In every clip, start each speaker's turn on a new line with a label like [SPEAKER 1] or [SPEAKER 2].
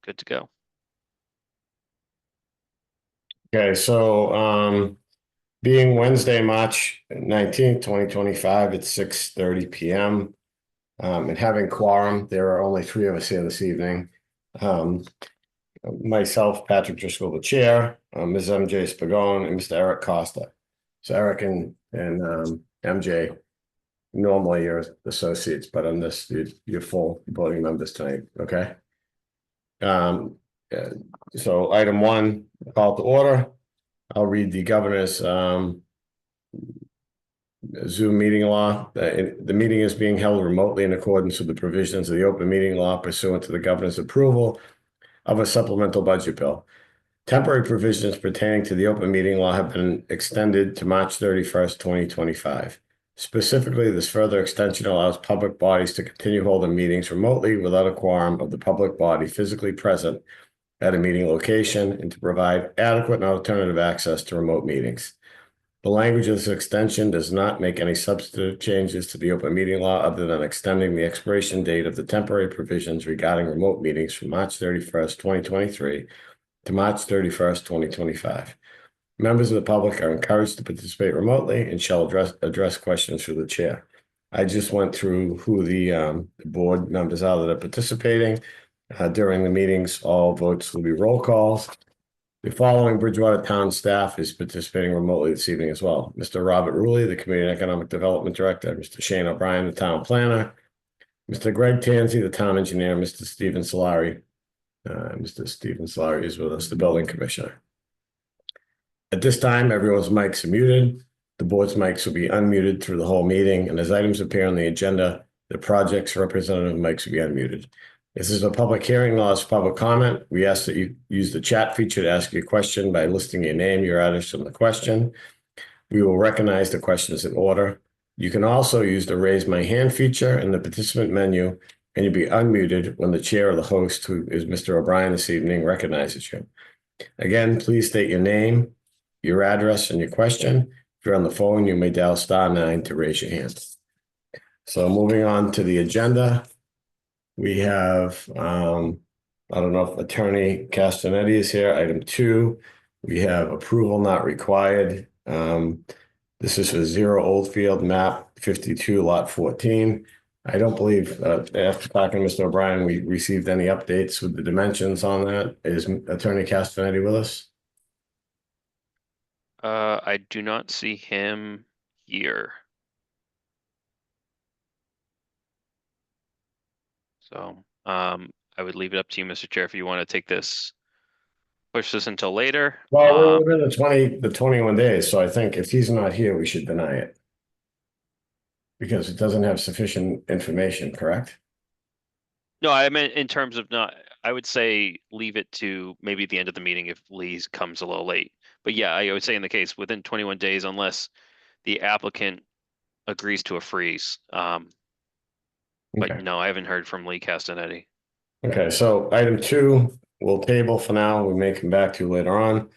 [SPEAKER 1] good to go.
[SPEAKER 2] Okay, so being Wednesday, March 19th, 2025, it's 6:30 p.m. And having quorum, there are only three of us here this evening. Myself, Patrick Driscoll, the chair, Ms. MJ Spagone, and Mr. Eric Costa. So Eric and MJ, normally you're associates, but on this, you're full voting members tonight, okay? So item one, call to order. I'll read the governor's Zoom meeting law. The meeting is being held remotely in accordance with the provisions of the open meeting law pursuant to the governor's approval of a supplemental budget bill. Temporary provisions pertaining to the open meeting law have been extended to March 31st, 2025. Specifically, this further extension allows public bodies to continue holding meetings remotely without a quorum of the public body physically present at a meeting location and to provide adequate and alternative access to remote meetings. The language of this extension does not make any substantive changes to the open meeting law other than extending the expiration date of the temporary provisions regarding remote meetings from March 31st, 2023 to March 31st, 2025. Members of the public are encouraged to participate remotely and shall address questions through the chair. I just went through who the board members are that are participating. During the meetings, all votes will be roll calls. The following Bridgewater Town staff is participating remotely this evening as well. Mr. Robert Rulli, the Community and Economic Development Director, Mr. Shane O'Brien, the Town Planner, Mr. Greg Tansey, the Town Engineer, Mr. Stephen Solari. Mr. Stephen Solari is with us, the Building Commissioner. At this time, everyone's mics are muted. The board's mics will be unmuted through the whole meeting, and as items appear on the agenda, the project's representative mics will be unmuted. This is a public hearing, not a public comment. We ask that you use the chat feature to ask your question by listing your name, your address, and the question. We will recognize the questions in order. You can also use the raise my hand feature in the participant menu, and you'll be unmuted when the chair or the host, who is Mr. O'Brien this evening, recognizes you. Again, please state your name, your address, and your question. If you're on the phone, you may dial *9 to raise your hand. So moving on to the agenda. We have, I don't know if Attorney Castanetti is here. Item 2, we have approval not required. This is for 0 Oldfield, map 52, lot 14. I don't believe, after talking to Mr. O'Brien, we received any updates with the dimensions on that. Is Attorney Castanetti with us?
[SPEAKER 1] I do not see him here. So, I would leave it up to you, Mr. Chair, if you want to take this, push this until later.
[SPEAKER 2] Well, we're within the 21 days, so I think if he's not here, we should deny it. Because it doesn't have sufficient information, correct?
[SPEAKER 1] No, I meant in terms of not, I would say leave it to maybe the end of the meeting if Lee comes a little late. But yeah, I would say in the case within 21 days, unless the applicant agrees to a freeze. But
[SPEAKER 2] Okay.
[SPEAKER 1] no, I haven't heard from Lee Castanetti.
[SPEAKER 2] Okay, so item 2, we'll table for now. We may come back to later on.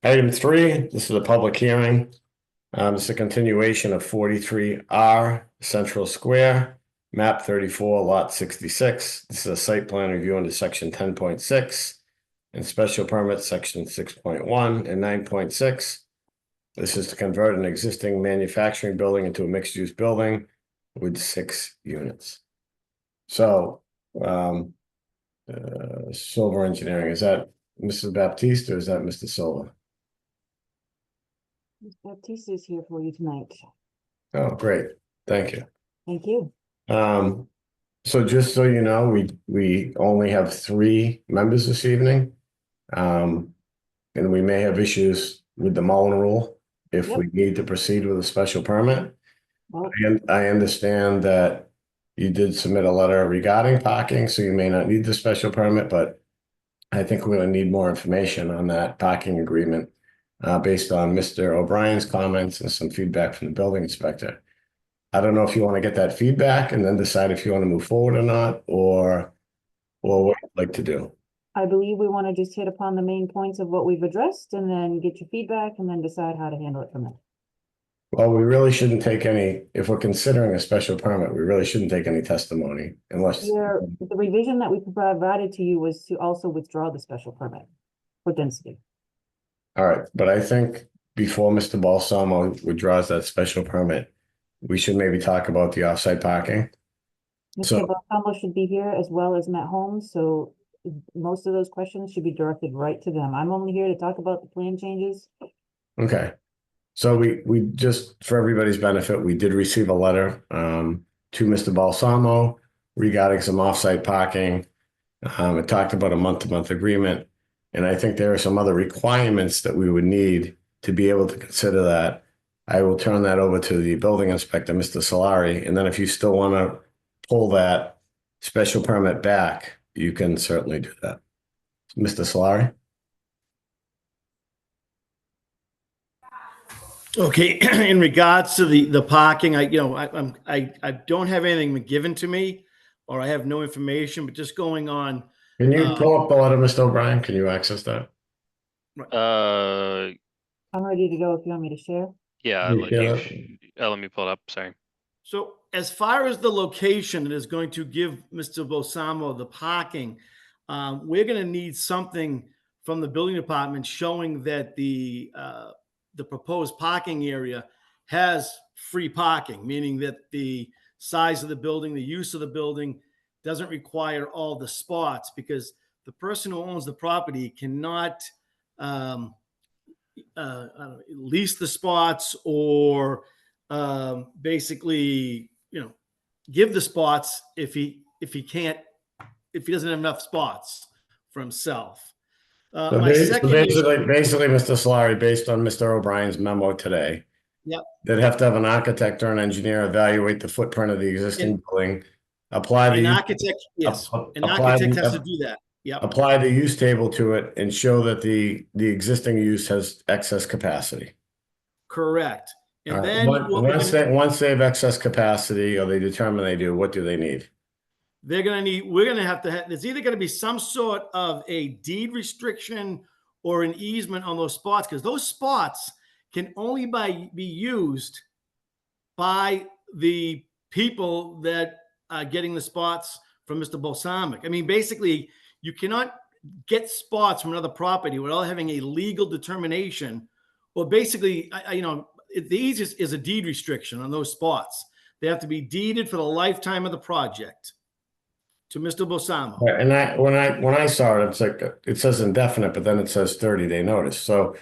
[SPEAKER 2] Item 3, this is a public hearing. It's a continuation of 43R Central Square, map 34, lot 66. This is a site plan review under section 10.6 and special permit section 6.1 and 9.6. This is to convert an existing manufacturing building into a mixed-use building with 6 units. So, Silver Engineering, is that Mrs. Baptiste or is that Mr. Silva?
[SPEAKER 3] Ms. Baptiste is here for you tonight.
[SPEAKER 2] Oh, great. Thank you.
[SPEAKER 3] Thank you.
[SPEAKER 2] So just so you know, we only have 3 members this evening. And we may have issues with the Mullen rule if we need to proceed with a special permit.
[SPEAKER 3] Well,
[SPEAKER 2] And I understand that you did submit a letter regarding parking, so you may not need the special permit, but I think we're going to need more information on that parking agreement based on Mr. O'Brien's comments and some feedback from the building inspector. I don't know if you want to get that feedback and then decide if you want to move forward or not, or what you'd like to do.
[SPEAKER 3] I believe we want to just hit upon the main points of what we've addressed and then get your feedback and then decide how to handle it from there.
[SPEAKER 2] Well, we really shouldn't take any, if we're considering a special permit, we really shouldn't take any testimony unless,
[SPEAKER 3] The revision that we provided to you was to also withdraw the special permit for density.
[SPEAKER 2] all right, but I think before Mr. Balsamo withdraws that special permit, we should maybe talk about the offsite parking. So-
[SPEAKER 3] Mr. Balsamo should be here as well as Matt Holmes, so most of those questions should be directed right to them. I'm only here to talk about the plan changes.
[SPEAKER 2] Okay. So we just, for everybody's benefit, we did receive a letter to Mr. Balsamo regarding some offsite parking. It talked about a month-to-month agreement. And I think there are some other requirements that we would need to be able to consider that. I will turn that over to the building inspector, Mr. Solari. And then if you still want to pull that special permit back, you can certainly do that. Mr. Solari?
[SPEAKER 4] Okay, in regards to the parking, I don't have anything given to me, or I have no information, but just going on.
[SPEAKER 2] Can you pull up the letter, Mr. O'Brien? Can you access that?
[SPEAKER 3] I'm ready to go if you want me to share.
[SPEAKER 1] Yeah, let me pull it up, sorry.
[SPEAKER 4] So as far as the location that is going to give Mr. Balsamo the parking, we're going to need something from the building department showing that the proposed parking area has free parking, meaning that the size of the building, the use of the building doesn't require all the spots, because the person who owns the property cannot lease the spots or basically, give the spots if he doesn't have enough spots for himself.
[SPEAKER 2] So basically, Mr. Solari, based on Mr. O'Brien's memo today,
[SPEAKER 4] Yep.
[SPEAKER 2] they'd have to have an architect or an engineer evaluate the footprint of the existing building, apply
[SPEAKER 4] An
[SPEAKER 2] the
[SPEAKER 4] architect, yes, an
[SPEAKER 2] apply
[SPEAKER 4] architect
[SPEAKER 2] the-
[SPEAKER 4] has to do that. Yep,
[SPEAKER 2] apply the use table to it and show that the existing use has excess capacity.
[SPEAKER 4] correct.
[SPEAKER 2] All
[SPEAKER 4] And
[SPEAKER 2] right.
[SPEAKER 4] then what we're
[SPEAKER 2] Once they have excess capacity or they determine they do, what do they need?
[SPEAKER 4] we're going to have there's either going to be some sort of a deed restriction or an easement on those spots, because those spots can only be used by the people that are getting the spots from Mr. Balsamic. I mean, basically, you cannot get spots from another property without having a legal determination, or basically, the easiest is a deed restriction on those spots. They have to be deeded for the lifetime of the project to Mr. Balsamo.
[SPEAKER 2] And when I saw it, it's like, it says indefinite, but then it says 30-day notice. So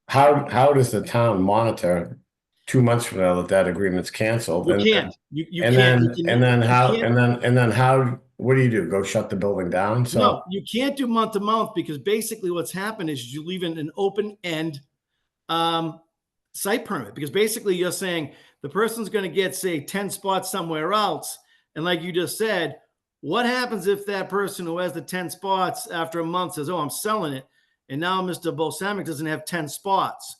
[SPEAKER 2] how does the town monitor 2 months from now that agreement's canceled?
[SPEAKER 4] You can't. You
[SPEAKER 2] And
[SPEAKER 4] can't.
[SPEAKER 2] then how, what do you do? Go shut the building down? So
[SPEAKER 4] No, you can't do month to month, because basically what's happened is you leave in an open end site permit, because basically you're saying the person's going to get, say, 10 spots somewhere else. And like you just said, what happens if that person who has the 10 spots after a month says, oh, I'm selling it, and now Mr. Balsamic doesn't have 10 spots?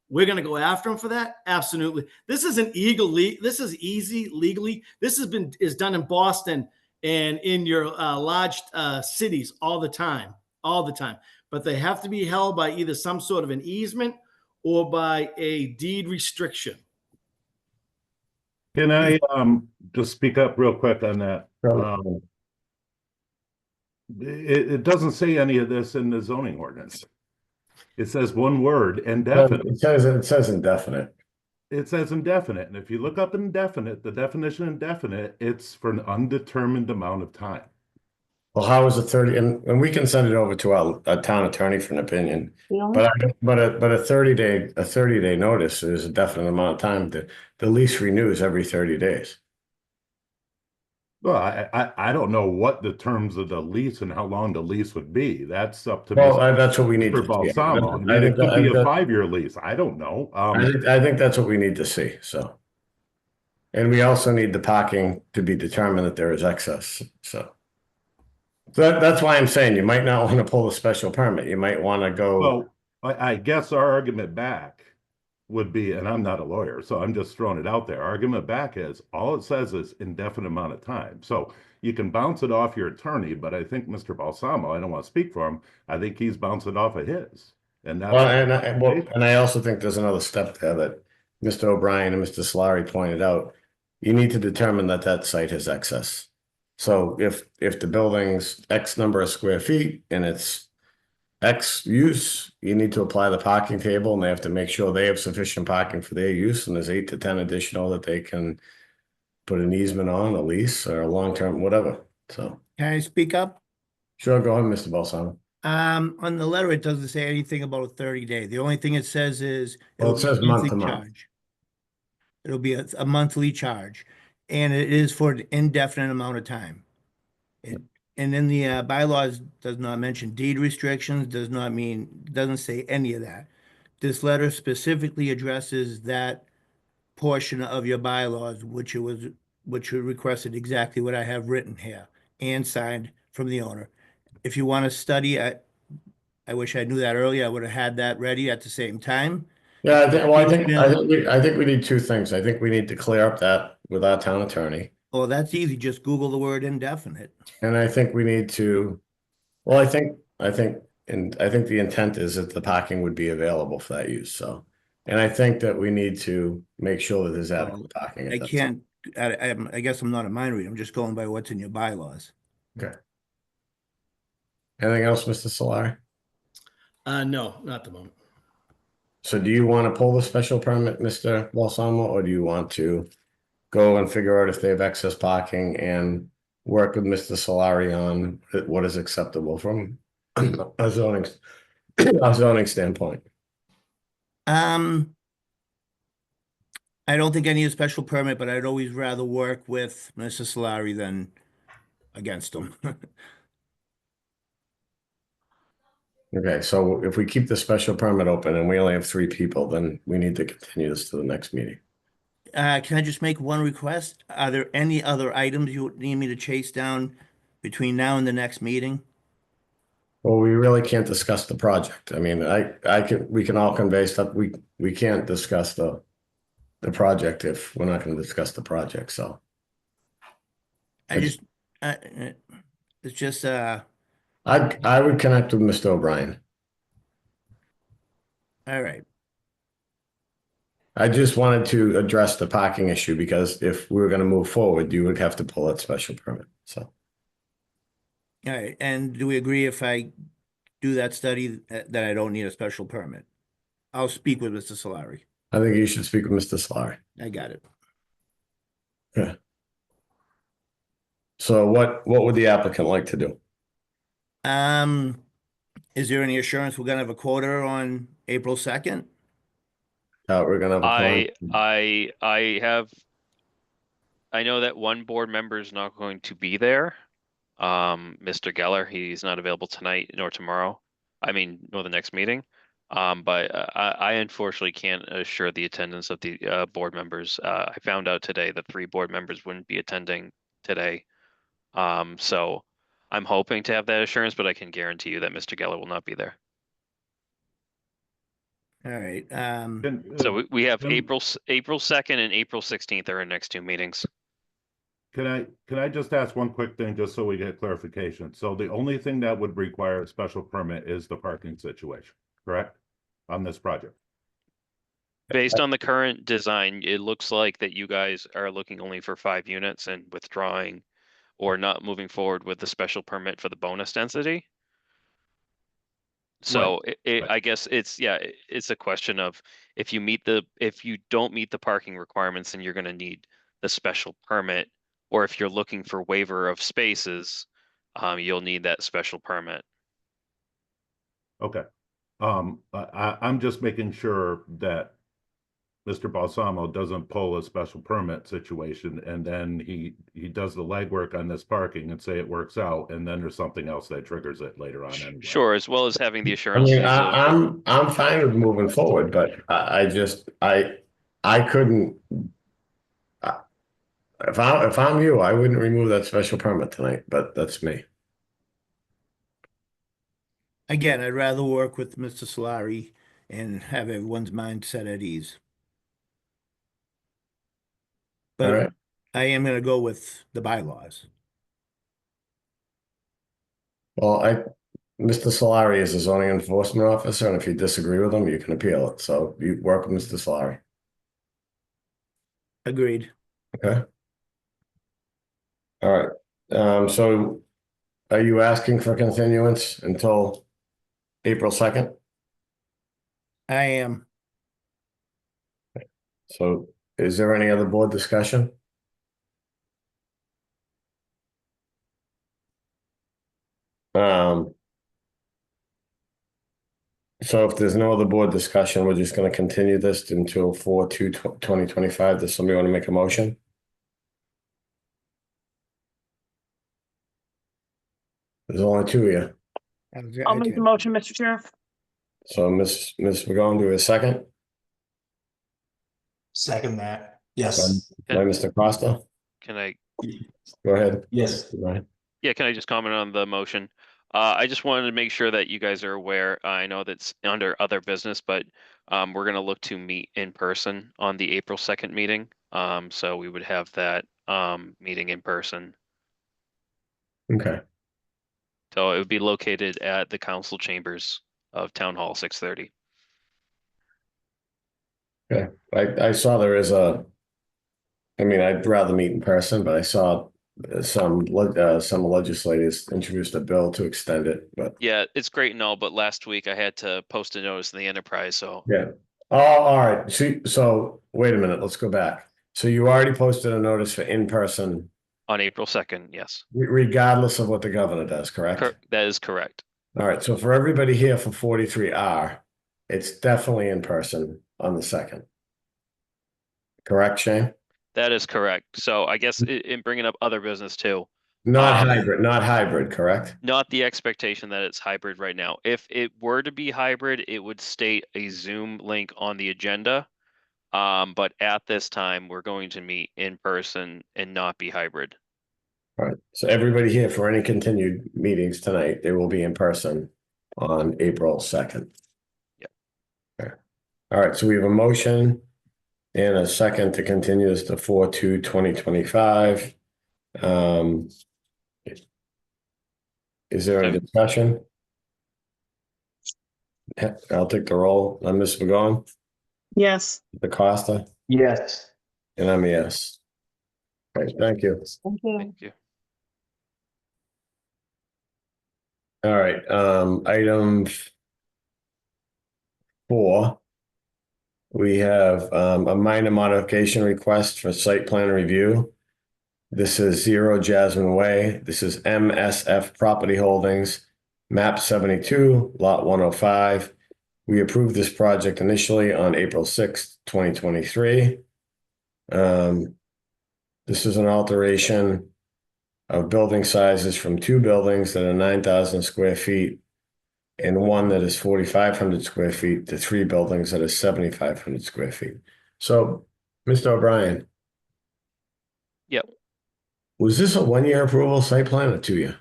[SPEAKER 4] We're going to go after him for that? Absolutely. This isn't legally. This is easy legally. This is done in Boston and in your large cities all the time. But they have to be held by either some sort of an easement or by a deed restriction.
[SPEAKER 5] Can I just speak up real quick on that? It doesn't say any of this in the zoning ordinance. It says one word, indefinite.
[SPEAKER 2] it says indefinite.
[SPEAKER 5] It says indefinite. And if you look up indefinite, the definition of indefinite, it's for an undetermined amount of time.
[SPEAKER 2] Well, how is it 30? And we can send it over to our town attorney for an opinion. But a 30-day notice is a definite amount of time. The lease renews every 30 days.
[SPEAKER 5] Well, I don't know what the terms of the lease and how long the lease would be. That's up to
[SPEAKER 2] That's what we need
[SPEAKER 5] Mr.
[SPEAKER 2] to
[SPEAKER 5] Balsamo. I mean, it could be a 5-year lease. I don't know.
[SPEAKER 2] I think that's what we need to see. So, and we also need the parking to be determined that there is excess. So that's why I'm saying you might not want to pull a special permit. You might want to go.
[SPEAKER 5] Well, I guess our argument back would be, and I'm not a lawyer, so I'm just throwing it out there. Argument back is all it says is indefinite amount of time. So you can bounce it off your attorney, but I think Mr. Balsamo, I don't want to speak for him, I think he's bouncing it off of his. And that's
[SPEAKER 2] And I also think there's another step there that Mr. O'Brien and Mr. Solari pointed out, you need to determine that that site has excess. So if the building's X number of square feet and it's X use, you need to apply the parking table and they have to make sure they have sufficient parking for their use, and there's 8 to 10 additional that they can put an easement on, a lease or a long-term, whatever. So,
[SPEAKER 6] Can I speak up?
[SPEAKER 2] sure, go ahead, Mr. Balsamo.
[SPEAKER 6] On the letter, it doesn't say anything about a 30-day. The only thing it says is
[SPEAKER 2] Well, it
[SPEAKER 6] it'll be a
[SPEAKER 2] says month to
[SPEAKER 6] monthly
[SPEAKER 2] month.
[SPEAKER 6] charge. It'll be a monthly charge, and it is for an indefinite amount of time. And in the bylaws does not mention deed restrictions, doesn't say any of that. This letter specifically addresses that portion of your bylaws, which you requested exactly what I have written here and signed from the owner. If you want to study, I wish I knew that earlier. I would have had that ready at the same time.
[SPEAKER 2] Yeah, I think we need two things. I think we need to clear up that with our town attorney.
[SPEAKER 6] Oh, that's easy. Just Google the word indefinite.
[SPEAKER 2] And I think we need to, well, I think the intent is that the parking would be available for that use, so. And I think that we need to make sure that there's adequate parking.
[SPEAKER 6] I can't, I guess I'm not a mind reader. I'm just going by what's in your bylaws.
[SPEAKER 2] Okay. Anything else, Mr. Solari?
[SPEAKER 4] No, not the moment.
[SPEAKER 2] So do you want to pull the special permit, Mr. Balsamo, or do you want to go and figure out if they have excess parking and work with Mr. Solari on what is acceptable from a zoning standpoint?
[SPEAKER 6] I don't think I need a special permit, but I'd always rather work with Mr. Solari than against him.
[SPEAKER 2] Okay, so if we keep the special permit open and we only have 3 people, then we need to continue this to the next meeting.
[SPEAKER 6] Can I just make one request? Are there any other items you need me to chase down between now and the next meeting?
[SPEAKER 2] Well, we really can't discuss the project. I mean, we can all convey stuff. We can't discuss the project if we're not going to discuss the project, so.
[SPEAKER 6] It's just,
[SPEAKER 2] I would connect with Mr. O'Brien.
[SPEAKER 6] all right.
[SPEAKER 2] I just wanted to address the parking issue because if we were going to move forward, you would have to pull that special permit, so.
[SPEAKER 6] All right, and do we agree if I do that study that I don't need a special permit? I'll speak with Mr. Solari.
[SPEAKER 2] I think you should speak with Mr. Solari.
[SPEAKER 6] I got it.
[SPEAKER 2] Yeah. So what would the applicant like to do?
[SPEAKER 6] Is there any assurance we're gonna have a quota on April 2nd?
[SPEAKER 2] We're gonna have a
[SPEAKER 1] I know that one board member is not going to be there. Mr. Geller, he's not available tonight nor tomorrow. Nor the next meeting. But I unfortunately can't assure the attendance of the board members. I found out today that 3 board members wouldn't be attending today. So I'm hoping to have that assurance, but I can guarantee you that Mr. Geller will not be there.
[SPEAKER 6] All right,
[SPEAKER 1] So we have
[SPEAKER 5] Can-
[SPEAKER 1] April 2nd and April 16th are our next 2 meetings.
[SPEAKER 5] Can I just ask one quick thing, just so we get clarification? So the only thing that would require a special permit is the parking situation, correct? On this project?
[SPEAKER 1] Based on the current design, it looks like that you guys are looking only for 5 units and withdrawing or not moving forward with the special permit for the bonus density. So
[SPEAKER 5] right.
[SPEAKER 1] I guess it's a question of if you don't meet the parking requirements, then you're gonna need the special permit. Or if you're looking for waiver of spaces, you'll need that special permit.
[SPEAKER 5] Okay. I'm just making sure that Mr. Balsamo doesn't pull a special permit situation and then he does the legwork on this parking and say it works out, and then there's something else that triggers it later on anyway.
[SPEAKER 1] Sure, as well as having the
[SPEAKER 2] I
[SPEAKER 1] assurances
[SPEAKER 2] mean,
[SPEAKER 1] of,
[SPEAKER 2] I'm fine with moving forward, but I couldn't. If I'm you, I wouldn't remove that special permit tonight, but that's me.
[SPEAKER 6] again, I'd rather work with Mr. Solari and have everyone's mind set at ease.
[SPEAKER 2] All
[SPEAKER 6] But
[SPEAKER 2] right.
[SPEAKER 6] I am gonna go with the bylaws.
[SPEAKER 2] Well, Mr. Solari is a zoning enforcement officer, and if you disagree with him, you can appeal it. So you work with Mr. Solari.
[SPEAKER 6] Agreed.
[SPEAKER 2] Okay. All right, so are you asking for continuance until April 2nd?
[SPEAKER 6] I am.
[SPEAKER 2] So is there any other board discussion? So if there's no other board discussion, we're just gonna continue this until 4/2/2025. Does somebody want to make a motion? There's only two of you.
[SPEAKER 7] I'll make the motion, Mr. Chair.
[SPEAKER 2] So Ms. McGowan, do a second
[SPEAKER 8] Second that. Yes.
[SPEAKER 2] by Mr. Costa.
[SPEAKER 1] Can I,
[SPEAKER 2] Go ahead.
[SPEAKER 8] Yes.
[SPEAKER 2] Go ahead.
[SPEAKER 1] yeah, can I just comment on the motion? I just wanted to make sure that you guys are aware. I know that's under other business, but we're gonna look to meet in person on the April 2nd meeting. So we would have that meeting in person.
[SPEAKER 2] Okay.
[SPEAKER 1] So it would be located at the council chambers of Town Hall 630.
[SPEAKER 2] Okay. I saw there is I mean, I'd rather meet in person, but I saw some legislators introduced a bill to extend it, but
[SPEAKER 1] Yeah, it's great and all, but last week I had to post a notice in the enterprise, so
[SPEAKER 2] yeah. Oh, all right. See, so wait a minute, let's go back. So you already posted a notice for in-person
[SPEAKER 1] on April 2nd, yes.
[SPEAKER 2] regardless of what the governor does, correct?
[SPEAKER 1] That is correct.
[SPEAKER 2] All right, so for everybody here for 43R, it's definitely in person on the 2nd. Correct, Shane?
[SPEAKER 1] That is correct. So I guess in bringing up other business too,
[SPEAKER 2] Not hybrid, correct?
[SPEAKER 1] not the expectation that it's hybrid right now. If it were to be hybrid, it would state a Zoom link on the agenda. But at this time, we're going to meet in person and not be hybrid.
[SPEAKER 2] All right, so everybody here for any continued meetings tonight, they will be in person on April 2nd.
[SPEAKER 1] Yep.
[SPEAKER 2] Okay. All right, so we have a motion and a second to continue this to 4/2/2025. Is there a discussion? I'll take the roll. Ms. McGowan,
[SPEAKER 7] Yes.
[SPEAKER 2] the Costa,
[SPEAKER 8] Yes.
[SPEAKER 2] and I'm a yes. Okay, thank you.
[SPEAKER 3] Thank you.
[SPEAKER 1] Thank you.
[SPEAKER 2] All right, item 4. We have a minor modification request for site plan review. This is 0 Jasmine Way. This is MSF Property Holdings, map 72, lot 105. We approved this project initially on April 6th, 2023. This is an alteration of building sizes from 2 buildings that are 9,000 square feet and one that is 4,500 square feet to 3 buildings that are 7,500 square feet. So, Mr. O'Brien.
[SPEAKER 1] Yep.
[SPEAKER 2] Was this a 1-year approval site plan or 2-year?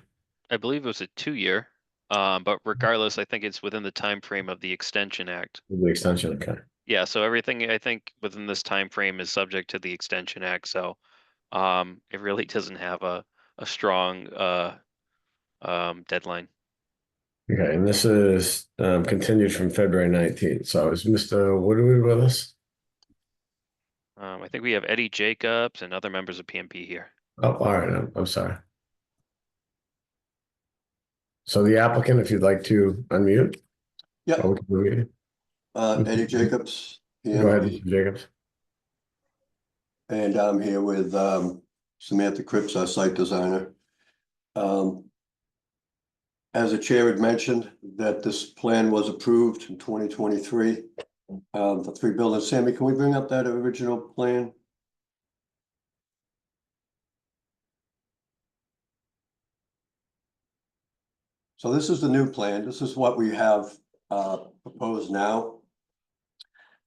[SPEAKER 1] I believe it was a 2-year, but regardless, I think it's within the time frame of the Extension Act.
[SPEAKER 2] The extension, okay.
[SPEAKER 1] Yeah, so everything I think within this time frame is subject to the Extension Act, so it really doesn't have a strong deadline.
[SPEAKER 2] Okay, and this is continued from February 19th. So is Mr. Woodward with us?
[SPEAKER 1] I think we have Eddie Jacobs and other members of PMP here.
[SPEAKER 2] Oh, all right, I'm sorry. So the applicant, if you'd like to unmute.
[SPEAKER 9] Yep.
[SPEAKER 2] Oh, we can mute you.
[SPEAKER 9] Eddie Jacobs.
[SPEAKER 2] Go ahead,
[SPEAKER 9] PMP,
[SPEAKER 2] Mr. Jacobs.
[SPEAKER 9] And I'm here with Samantha Cripps, our site designer. As the chair had mentioned, that this plan was approved in 2023. The 3 buildings. Sammy, can we bring up that original plan? So this is the new plan. This is what we have proposed now.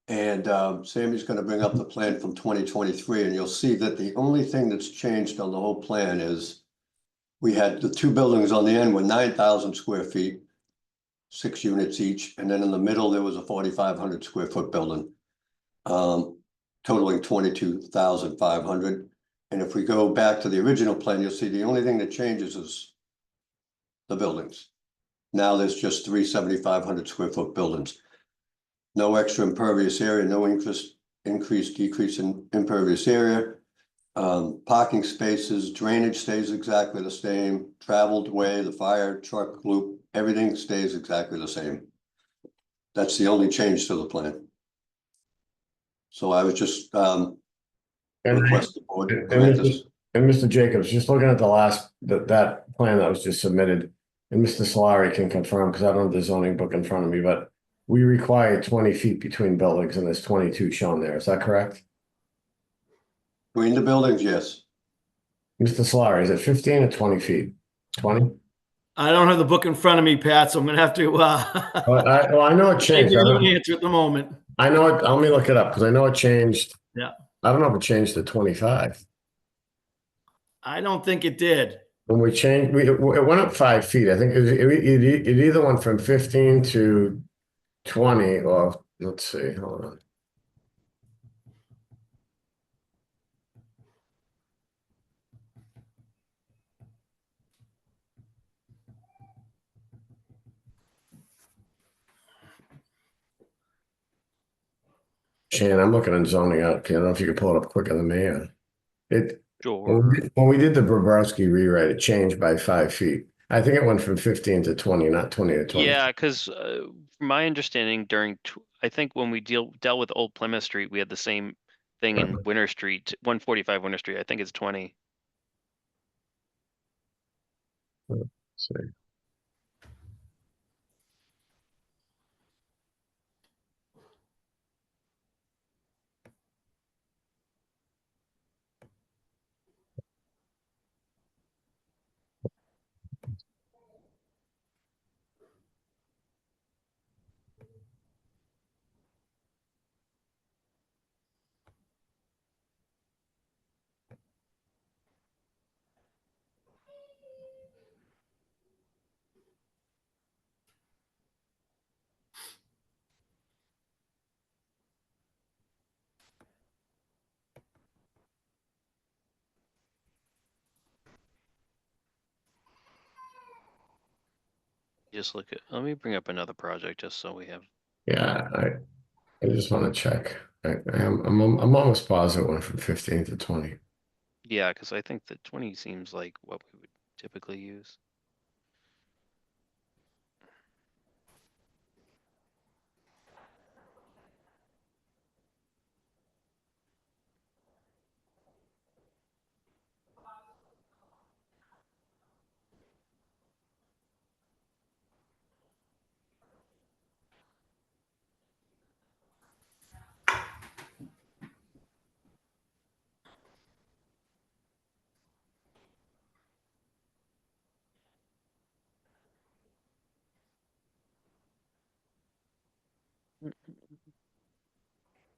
[SPEAKER 9] And Sammy's going to bring up the plan from 2023, and you'll see that the only thing that's changed on the whole plan is we had the 2 buildings on the end were 9,000 square feet, 6 units each, and then in the middle there was a 4,500 square foot building, totaling 22,500. And if we go back to the original plan, you'll see the only thing that changes is the buildings. Now there's just 3 7,500 square foot buildings. No extra impervious area, no increase, decrease in impervious area. Parking spaces, drainage stays exactly the same, traveled way, the fire truck loop, everything stays exactly the same. That's the only change to the plan. So I was just, request the board grant this.
[SPEAKER 2] And Mr. Jacobs, just looking at the last, that plan that was just submitted, and Mr. Solari can confirm, because I don't have the zoning book in front of me, but we require 20 feet between buildings, and there's 22 shown there. Is that correct?
[SPEAKER 9] Between the buildings, yes.
[SPEAKER 2] Mr. Solari, is it 15 or 20 feet? 20?
[SPEAKER 4] I don't have the book in front of me, Pat, so I'm gonna have to,
[SPEAKER 2] Well, I know it
[SPEAKER 4] give
[SPEAKER 2] changed.
[SPEAKER 4] you an answer at the moment.
[SPEAKER 2] I know it, let me look it up, because I know it changed.
[SPEAKER 4] Yeah.
[SPEAKER 2] I don't know if it changed to 25.
[SPEAKER 4] I don't think it did.
[SPEAKER 2] When we changed, it went up 5 feet. I think it either went from 15 to 20, or let's see, hold on. Shane, I'm looking at zoning out. I don't know if you can pull it up quicker than me.
[SPEAKER 1] Sure.
[SPEAKER 2] When we did the Bobrowski rewrite, it changed by 5 feet. I think it went from 15 to 20, not 20 to 20.
[SPEAKER 1] Yeah, because from my understanding, I think when we dealt with Old Plymouth Street, we had the same thing in Winter Street, 145 Winter Street. I think it's 20.
[SPEAKER 2] Let's see.
[SPEAKER 1] Just let me bring up another project just so we have.
[SPEAKER 2] Yeah, I just want to check. I'm almost positive it went from 15 to 20.
[SPEAKER 1] Yeah, because I think that 20 seems like what we would typically use.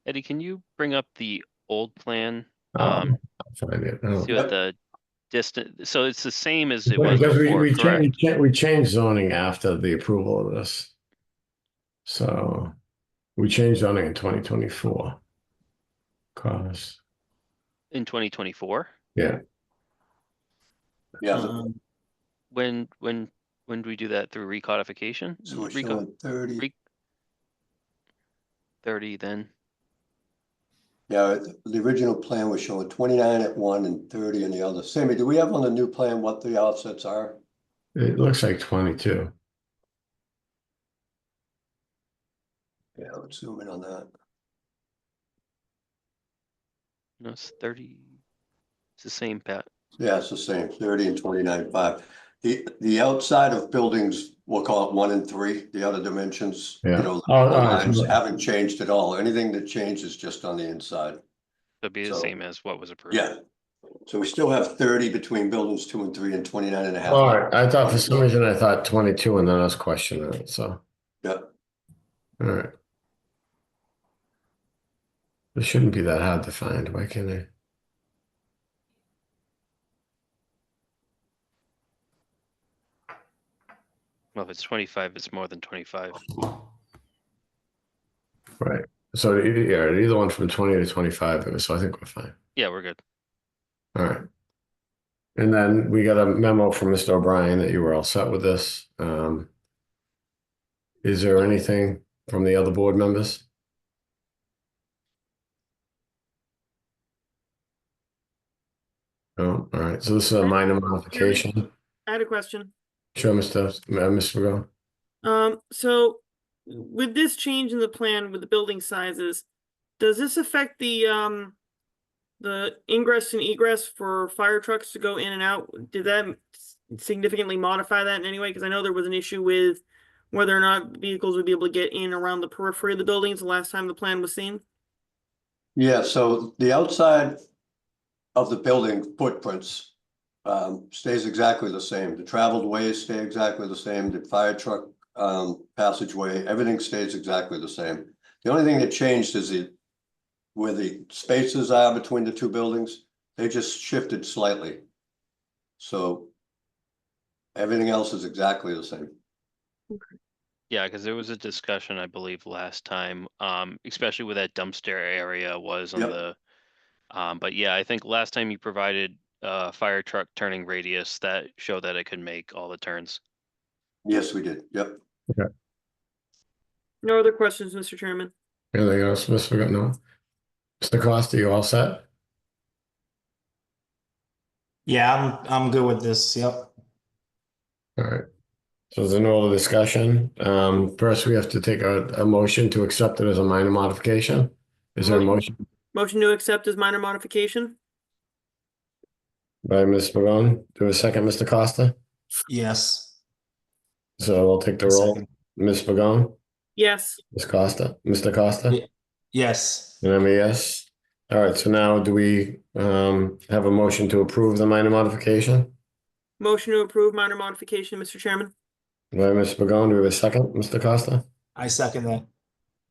[SPEAKER 1] Eddie, can you bring up the old plan?
[SPEAKER 2] I'll find it. Oh.
[SPEAKER 1] See what the distance, so it's the same as it was
[SPEAKER 2] Because
[SPEAKER 1] before, correct?
[SPEAKER 2] we changed zoning after the approval of this. So we changed zoning in 2024. Cause
[SPEAKER 1] In 2024?
[SPEAKER 2] yeah,
[SPEAKER 9] Yeah,
[SPEAKER 1] When do we do that through recodification?
[SPEAKER 9] so we're showing 30.
[SPEAKER 1] 30 then.
[SPEAKER 9] Yeah, the original plan was showing 29 at one and 30 in the other. Sammy, do we have on the new plan what the offsets are?
[SPEAKER 2] it looks like 22.
[SPEAKER 9] Yeah, let's zoom in on that.
[SPEAKER 1] No, it's 30. It's the same, Pat.
[SPEAKER 9] Yeah, it's the same, 30 and 29.5. The outside of buildings, we'll call it 1 and 3, the other dimensions,
[SPEAKER 2] Yeah.
[SPEAKER 9] you know, the lines haven't changed at all. Anything that changes just on the inside.
[SPEAKER 1] It'd be the
[SPEAKER 9] So,
[SPEAKER 1] same as what was approved.
[SPEAKER 9] Yeah. So we still have 30 between buildings 2 and 3 and 29 and a half.
[SPEAKER 2] All right. I thought for some reason I thought 22, and then I was questioning it. So
[SPEAKER 9] Yeah.
[SPEAKER 2] all right. It shouldn't be that hard to find. Why can't I?
[SPEAKER 1] Well, if it's 25, it's more than 25.
[SPEAKER 2] Right. So yeah, either one from 20 to 25. So I think we're fine.
[SPEAKER 1] Yeah, we're good.
[SPEAKER 2] All right. And then we got a memo from Mr. O'Brien that you were all set with this. Is there anything from the other board members? Oh, all right. So this is a minor modification.
[SPEAKER 10] I had a question.
[SPEAKER 2] Sure, Mr. Pagone.
[SPEAKER 10] So with this change in the plan with the building sizes, does this affect the ingress and egress for fire trucks to go in and out? Did that significantly modify that in any way? Because I know there was an issue with whether or not vehicles would be able to get in around the periphery of the buildings the last time the plan was seen.
[SPEAKER 9] Yeah, so the outside of the building footprints stays exactly the same. The traveled ways stay exactly the same. The fire truck passageway, everything stays exactly the same. The only thing that changed is where the spaces are between the two buildings, they just shifted slightly. So everything else is exactly the same.
[SPEAKER 1] Yeah, because there was a discussion, I believe, last time, especially where that dumpster area was on
[SPEAKER 9] Yep.
[SPEAKER 1] the, but yeah, I think last time you provided fire truck turning radius that showed that it could make all the turns.
[SPEAKER 9] Yes, we did. Yep.
[SPEAKER 10] No other questions, Mr. Chairman.
[SPEAKER 2] Anything else, Mr. Pagone? No. Mr. Costa, you all set?
[SPEAKER 8] Yeah, I'm good with this. Yep.
[SPEAKER 2] All right. So there's no other discussion. First, we have to take a motion to accept it as a minor modification. Is there a motion
[SPEAKER 10] Motion to accept as minor modification?
[SPEAKER 2] by Ms. Pagone? Do we have a second, Mr. Costa?
[SPEAKER 8] Yes.
[SPEAKER 2] So I'll take the roll.
[SPEAKER 8] Second.
[SPEAKER 2] Ms. Pagone,
[SPEAKER 10] Yes.
[SPEAKER 2] Ms. Costa, Mr. Costa?
[SPEAKER 8] Yeah. Yes.
[SPEAKER 2] And I'm a yes. All right, so now do we have a motion to approve the minor modification?
[SPEAKER 10] Motion to approve minor modification, Mr. Chairman.
[SPEAKER 2] By Ms. Pagone, do we have a second, Mr. Costa?
[SPEAKER 8] I second that.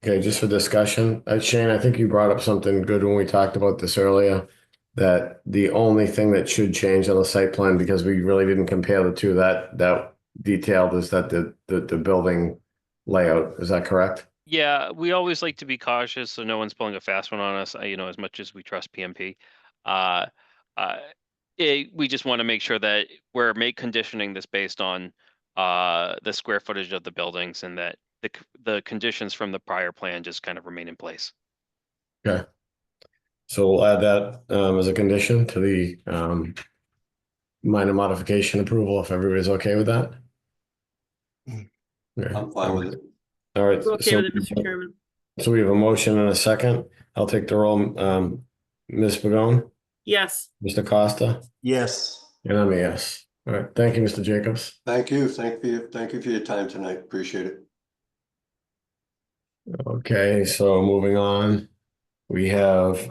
[SPEAKER 2] Okay, just for discussion, Shane, I think you brought up something good when we talked about this earlier, that the only thing that should change on the site plan, because we really didn't compare the two that detailed, is that the building layout. Is that correct?
[SPEAKER 1] Yeah, we always like to be cautious so no one's pulling a fast one on us, as much as we trust PMP. We just want to make sure that we're conditioning this based on the square footage of the buildings, and that the conditions from the prior plan just kind of remain in place.
[SPEAKER 2] Okay. So we'll add that as a condition to the minor modification approval, if everybody's okay with that. Okay.
[SPEAKER 9] I'm fine with it.
[SPEAKER 2] All right.
[SPEAKER 10] We're okay with it, Mr. Chairman.
[SPEAKER 2] So we have a motion and a second. I'll take the roll. Ms. Pagone,
[SPEAKER 10] Yes.
[SPEAKER 2] Mr. Costa,
[SPEAKER 8] Yes.
[SPEAKER 2] and I'm a yes. All right. Thank you, Mr. Jacobs.
[SPEAKER 9] Thank you. Thank you for your time tonight. Appreciate it.
[SPEAKER 2] Okay, so moving on, we have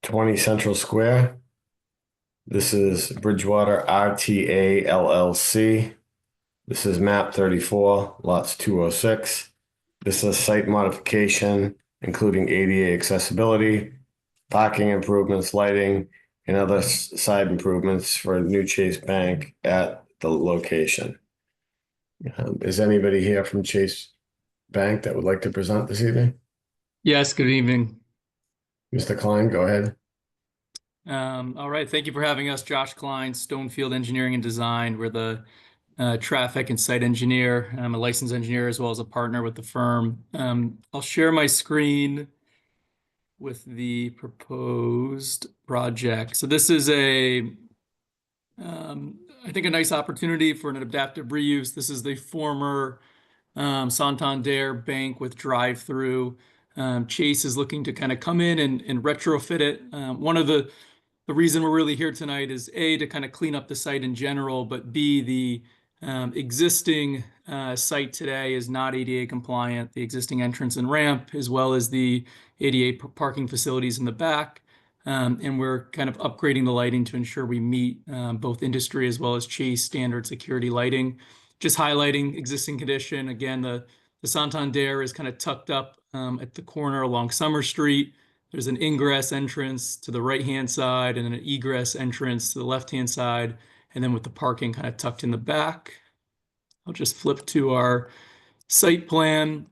[SPEAKER 2] 20 Central Square. This is Bridgewater RTA LLC. This is map 34, lots 206. This is a site modification, including ADA accessibility, parking improvements, lighting, and other side improvements for a new Chase Bank at the location. Is anybody here from Chase Bank that would like to present this evening?
[SPEAKER 11] Yes, good evening.
[SPEAKER 2] Mr. Klein, go ahead.
[SPEAKER 11] All right, thank you for having us. Josh Klein, Stonefield Engineering and Design. We're the traffic and site engineer. I'm a licensed engineer as well as a partner with the firm. I'll share my screen with the proposed project. So this is I think a nice opportunity for an adaptive reuse. This is the former Santander Bank with drive-through. Chase is looking to kind of come in and retrofit it. One of the reason we're really here tonight is A, to kind of clean up the site in general, but B, the existing site today is not ADA compliant, the existing entrance and ramp, as well as the ADA parking facilities in the back. And we're kind of upgrading the lighting to ensure we meet both industry as well as Chase standard security lighting. Just highlighting existing condition. Again, the Santander is kind of tucked up at the corner along Summer Street. There's an ingress entrance to the right-hand side and an egress entrance to the left-hand side. And then with the parking kind of tucked in the back. I'll just flip to our site plan.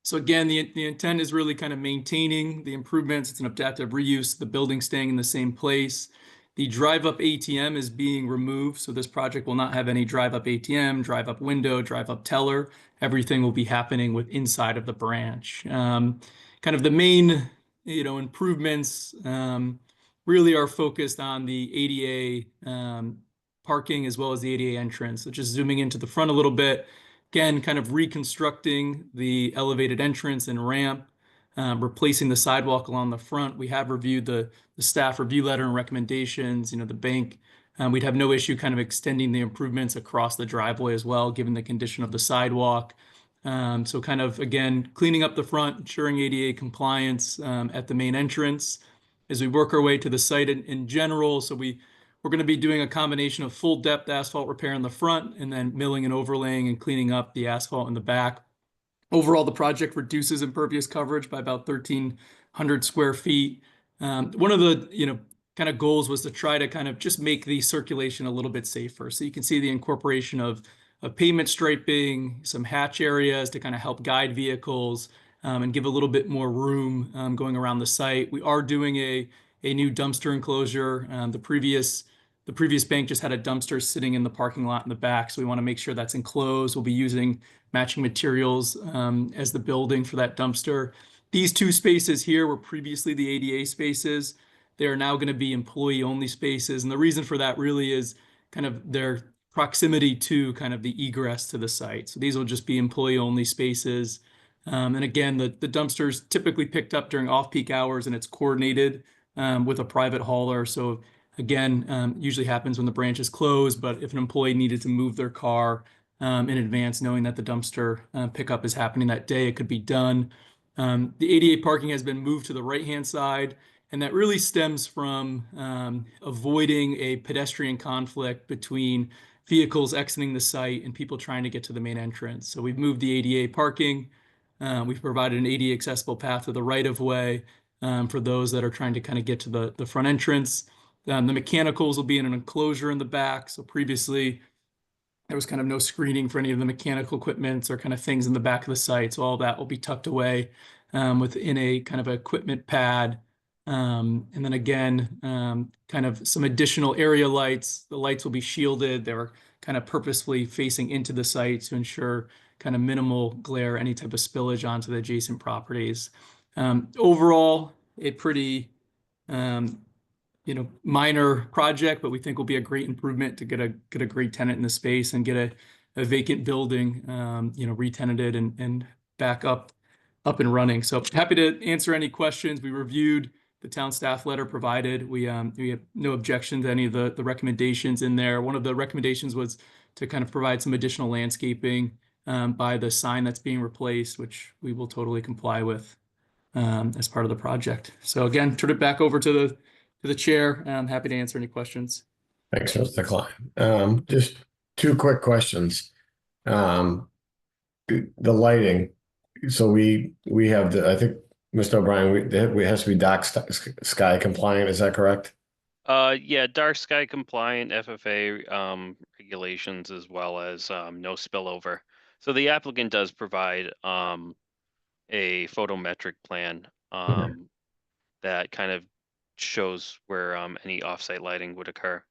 [SPEAKER 11] So again, the intent is really kind of maintaining the improvements. It's an adaptive reuse, the building staying in the same place. The drive-up ATM is being removed, so this project will not have any drive-up ATM, drive-up window, drive-up teller. Everything will be happening with inside of the branch. Kind of the main, improvements really are focused on the ADA parking as well as the ADA entrance. So just zooming into the front a little bit, again, kind of reconstructing the elevated entrance and ramp, replacing the sidewalk along the front. We have reviewed the staff review letter and recommendations, the bank. We'd have no issue kind of extending the improvements across the driveway as well, given the condition of the sidewalk. So kind of, again, cleaning up the front, ensuring ADA compliance at the main entrance as we work our way to the site in general. So we're going to be doing a combination of full depth asphalt repair in the front and then milling and overlaying and cleaning up the asphalt in the back. Overall, the project reduces impervious coverage by about 1,300 square feet. One of the, kind of goals was to try to kind of just make the circulation a little bit safer. So you can see the incorporation of pavement striping, some hatch areas to kind of help guide vehicles and give a little bit more room going around the site. We are doing a new dumpster enclosure. The previous bank just had a dumpster sitting in the parking lot in the back, so we want to make sure that's enclosed. We'll be using matching materials as the building for that dumpster. These two spaces here were previously the ADA spaces. They are now going to be employee-only spaces, and the reason for that really is kind of their proximity to kind of the egress to the site. So these will just be employee-only spaces. And again, the dumpster's typically picked up during off-peak hours, and it's coordinated with a private hauler. So again, usually happens when the branch is closed, but if an employee needed to move their car in advance, knowing that the dumpster pickup is happening that day, it could be done. The ADA parking has been moved to the right-hand side, and that really stems from avoiding a pedestrian conflict between vehicles exiting the site and people trying to get to the main entrance. So we've moved the ADA parking. We've provided an ADA accessible path to the right-of-way for those that are trying to kind of get to the front entrance. The mechanicals will be in an enclosure in the back. So previously, there was kind of no screening for any of the mechanical equipments or kind of things in the back of the site. So all that will be tucked away within a kind of equipment pad. And then again, kind of some additional area lights. The lights will be shielded. They were kind of purposefully facing into the site to ensure kind of minimal glare, any type of spillage onto the adjacent properties. Overall, a pretty, minor project, but we think will be a great improvement to get a great tenant in the space and get a vacant building, re-tenanted and back up and running. So happy to answer any questions. We reviewed the town staff letter provided. We have no objection to any of the recommendations in there. One of the recommendations was to kind of provide some additional landscaping by the sign that's being replaced, which we will totally comply with as part of the project. So again, turn it back over to the chair. I'm happy to answer any questions.
[SPEAKER 2] Thanks, Mr. Klein. Just two quick questions. The lighting. So we have I think, Mr. O'Brien, we has to be dark sky compliant. Is that correct?
[SPEAKER 1] Yeah, dark sky compliant FFA regulations, as well as no spillover. So the applicant does provide a photometric plan that kind of shows where any offsite lighting would occur.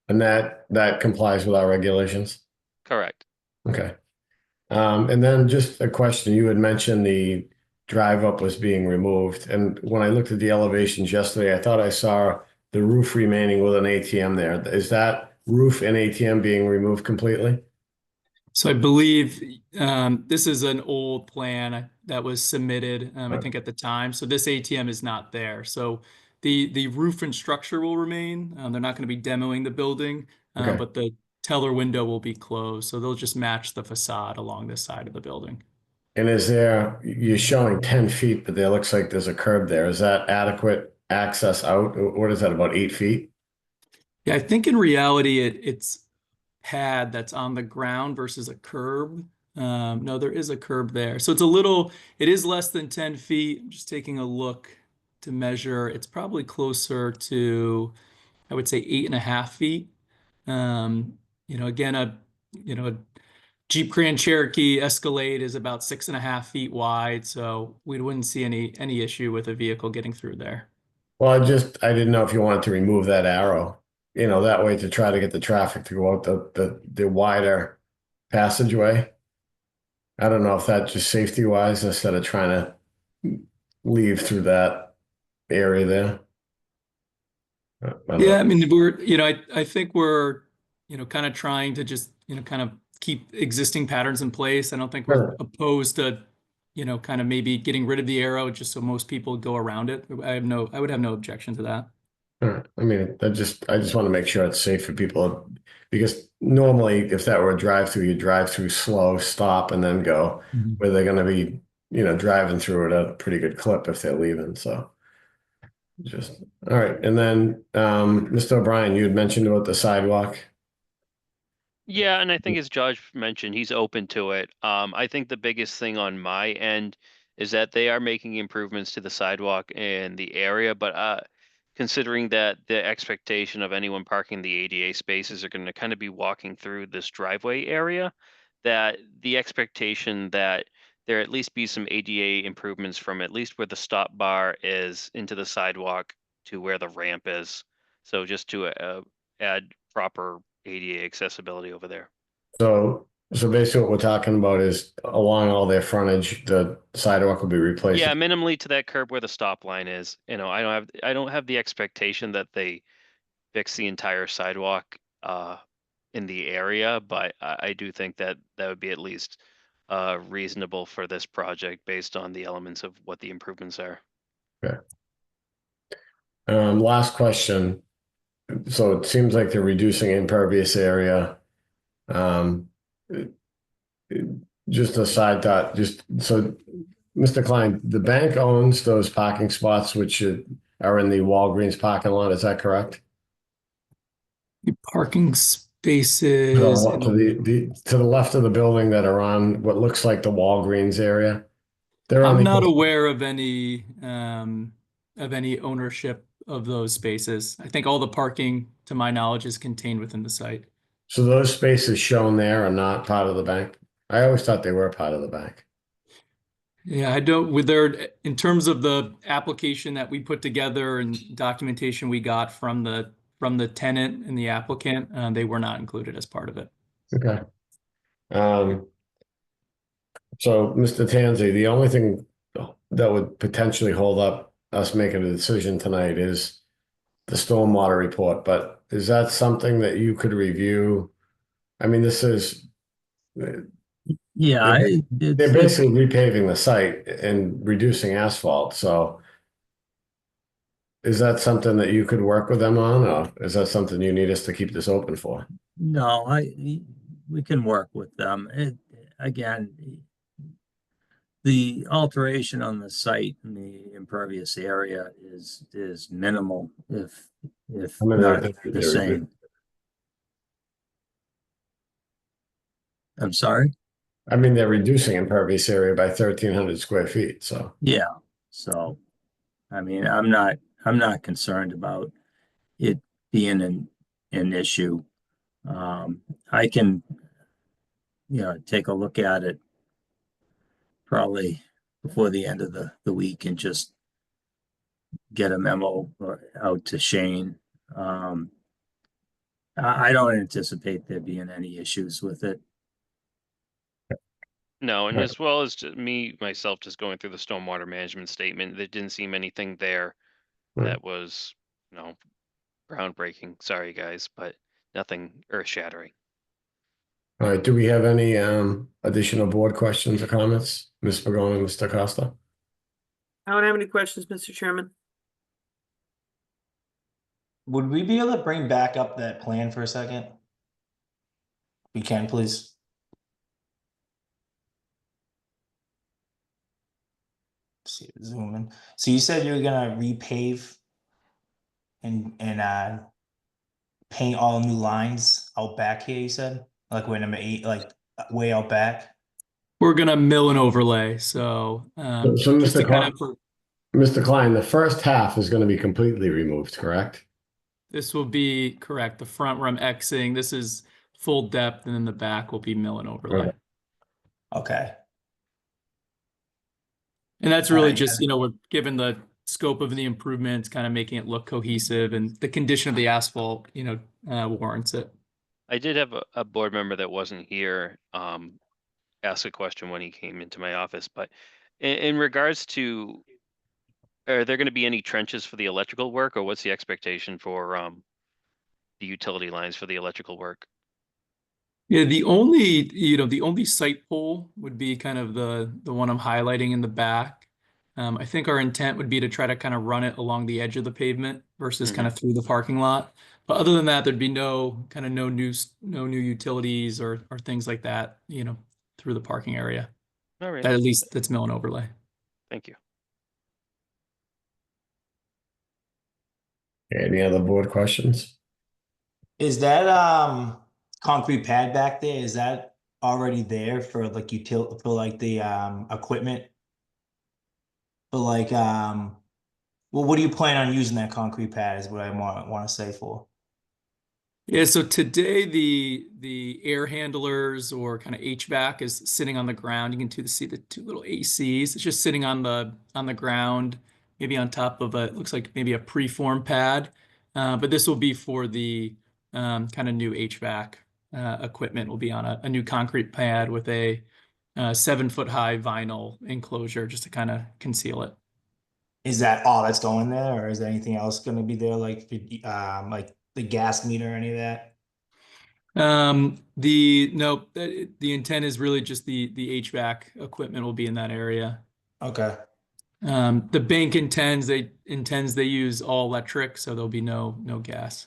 [SPEAKER 2] And that complies with our regulations?
[SPEAKER 1] Correct.
[SPEAKER 2] Okay. And then just a question, you had mentioned the drive up was being removed. And when I looked at the elevations yesterday, I thought I saw the roof remaining with an ATM there. Is that roof and ATM being removed completely?
[SPEAKER 11] So I believe this is an old plan that was submitted, I think at the time. So this ATM is not there. So the roof and structure will remain. They're not going to be demoing the building, but the teller window will be closed. So they'll just match the facade along this side of the building.
[SPEAKER 2] And you're showing 10 feet, but there looks like there's a curb there. Is that adequate access out? What is that, about 8 feet?
[SPEAKER 11] Yeah, I think in reality, it's pad that's on the ground versus a curb. No, there is a curb there. So it is less than 10 feet. I'm just taking a look to measure. It's probably closer to, I would say, 8.5 feet. Again, a Jeep Grand Cherokee Escalade is about 6.5 feet wide, so we wouldn't see any issue with a vehicle getting through there.
[SPEAKER 2] Well, I didn't know if you wanted to remove that arrow, that way to try to get the traffic to go out the wider passageway. I don't know if that's just safety wise instead of trying to leave through that area there.
[SPEAKER 11] Yeah, I mean, I think we're, kind of trying to just, kind of keep existing patterns in place. I don't think we're
[SPEAKER 2] Sure.
[SPEAKER 11] opposed to, kind of maybe getting rid of the arrow just so most people go around it. I would have no objection to that.
[SPEAKER 2] All right. I mean, I just want to make sure it's safe for people, because normally if that were a drive-through, you drive through slow, stop, and then go. Where they're going to be, driving through at a pretty good clip if they're leaving. So just all right. And then Mr. O'Brien, you had mentioned about the sidewalk.
[SPEAKER 1] Yeah, and I think as Josh mentioned, he's open to it. I think the biggest thing on my end is that they are making improvements to the sidewalk and the area, but considering that the expectation of anyone parking the ADA spaces are going to kind of be walking through this driveway area, that the expectation that there at least be some ADA improvements from at least where the stop bar is into the sidewalk to where the ramp is. So just to add proper ADA accessibility over there.
[SPEAKER 2] So basically what we're talking about is along all their frontage, the sidewalk will be replaced.
[SPEAKER 1] Yeah, minimally to that curb where the stop line is. I don't have the expectation that they fix the entire sidewalk in the area, but I do think that that would be at least reasonable for this project based on the elements of what the improvements are.
[SPEAKER 2] Okay. Last question. So it seems like they're reducing impervious area. Just a side thought, so Mr. Klein, the bank owns those parking spots which are in the Walgreens parking lot, is that correct?
[SPEAKER 11] The parking spaces.
[SPEAKER 2] To the left of the building that are on what looks like the Walgreens area.
[SPEAKER 11] I'm not aware of any ownership of those spaces. I think all the parking, to my knowledge, is contained within the site.
[SPEAKER 2] So those spaces shown there are not part of the bank? I always thought they were part of the bank.
[SPEAKER 11] Yeah, in terms of the application that we put together and documentation we got from the tenant and the applicant, they were not included as part of it.
[SPEAKER 2] Okay. So Mr. Tanzi, the only thing that would potentially hold up us making a decision tonight is the stormwater report, but is that something that you could review? I mean, this is,
[SPEAKER 12] yeah,
[SPEAKER 2] they're basically repaving the site and reducing asphalt. So is that something that you could work with them on, or is that something you need us to keep this open for?
[SPEAKER 12] no, we can work with them. Again, the alteration on the site in the impervious area is minimal, if not the same. I'm sorry?
[SPEAKER 2] I mean, they're reducing impervious area by 1,300 square feet, so.
[SPEAKER 12] Yeah, so, I mean, I'm not concerned about it being an issue. I can, take a look at it probably before the end of the week and just get a memo out to Shane. I don't anticipate there being any issues with it.
[SPEAKER 1] No, and as well as myself just going through the stormwater management statement, there didn't seem anything there that was, groundbreaking. Sorry, guys, but nothing earth-shattering.
[SPEAKER 2] All right, do we have any additional board questions or comments? Ms. Pagone, Mr. Costa?
[SPEAKER 10] I don't have any questions, Mr. Chairman.
[SPEAKER 8] Would we be able to bring back up that plan for a second? We can, please. See, zoom in. So you said you're gonna repave and paint all new lines out back here, you said? Like way number 8, like way out back?
[SPEAKER 11] We're gonna mill and overlay, so
[SPEAKER 2] Mr. Klein, the first half is going to be completely removed, correct?
[SPEAKER 11] This will be correct. The front where I'm Xing, this is full depth, and then the back will be mill and overlay.
[SPEAKER 8] Okay.
[SPEAKER 11] And that's really just, we're given the scope of the improvements, kind of making it look cohesive, and the condition of the asphalt, warrants it.
[SPEAKER 1] I did have a board member that wasn't here ask a question when he came into my office, but in regards to are there gonna be any trenches for the electrical work, or what's the expectation for, the utility lines for the electrical work?
[SPEAKER 11] Yeah, the only site pole would be kind of the one I'm highlighting in the back. I think our intent would be to try to kind of run it along the edge of the pavement versus kind of through the parking lot. But other than that, there'd be no new utilities or things like that, through the parking area.
[SPEAKER 1] All right,
[SPEAKER 11] That at least that's mill and overlay.
[SPEAKER 1] thank you.
[SPEAKER 2] Any other board questions?
[SPEAKER 8] Is that concrete pad back there, is that already there for like for like the equipment? But like well, what do you plan on using that concrete pad is what I want to say for?
[SPEAKER 11] Yeah, so today the air handlers or kind of HVAC is sitting on the ground. You can see the two little ACs. It's just sitting on the ground, maybe on top of it looks like maybe a preform pad. But this will be for the kind of new HVAC equipment. Will be on a new concrete pad with a 7-foot high vinyl enclosure just to kind of conceal it.
[SPEAKER 8] Is that all that's going there, or is there anything else going to be there, like the gas meter or any of that?
[SPEAKER 11] The intent is really just the HVAC equipment will be in that area.
[SPEAKER 8] Okay.
[SPEAKER 11] The bank intends they use all electric, so there'll be no gas.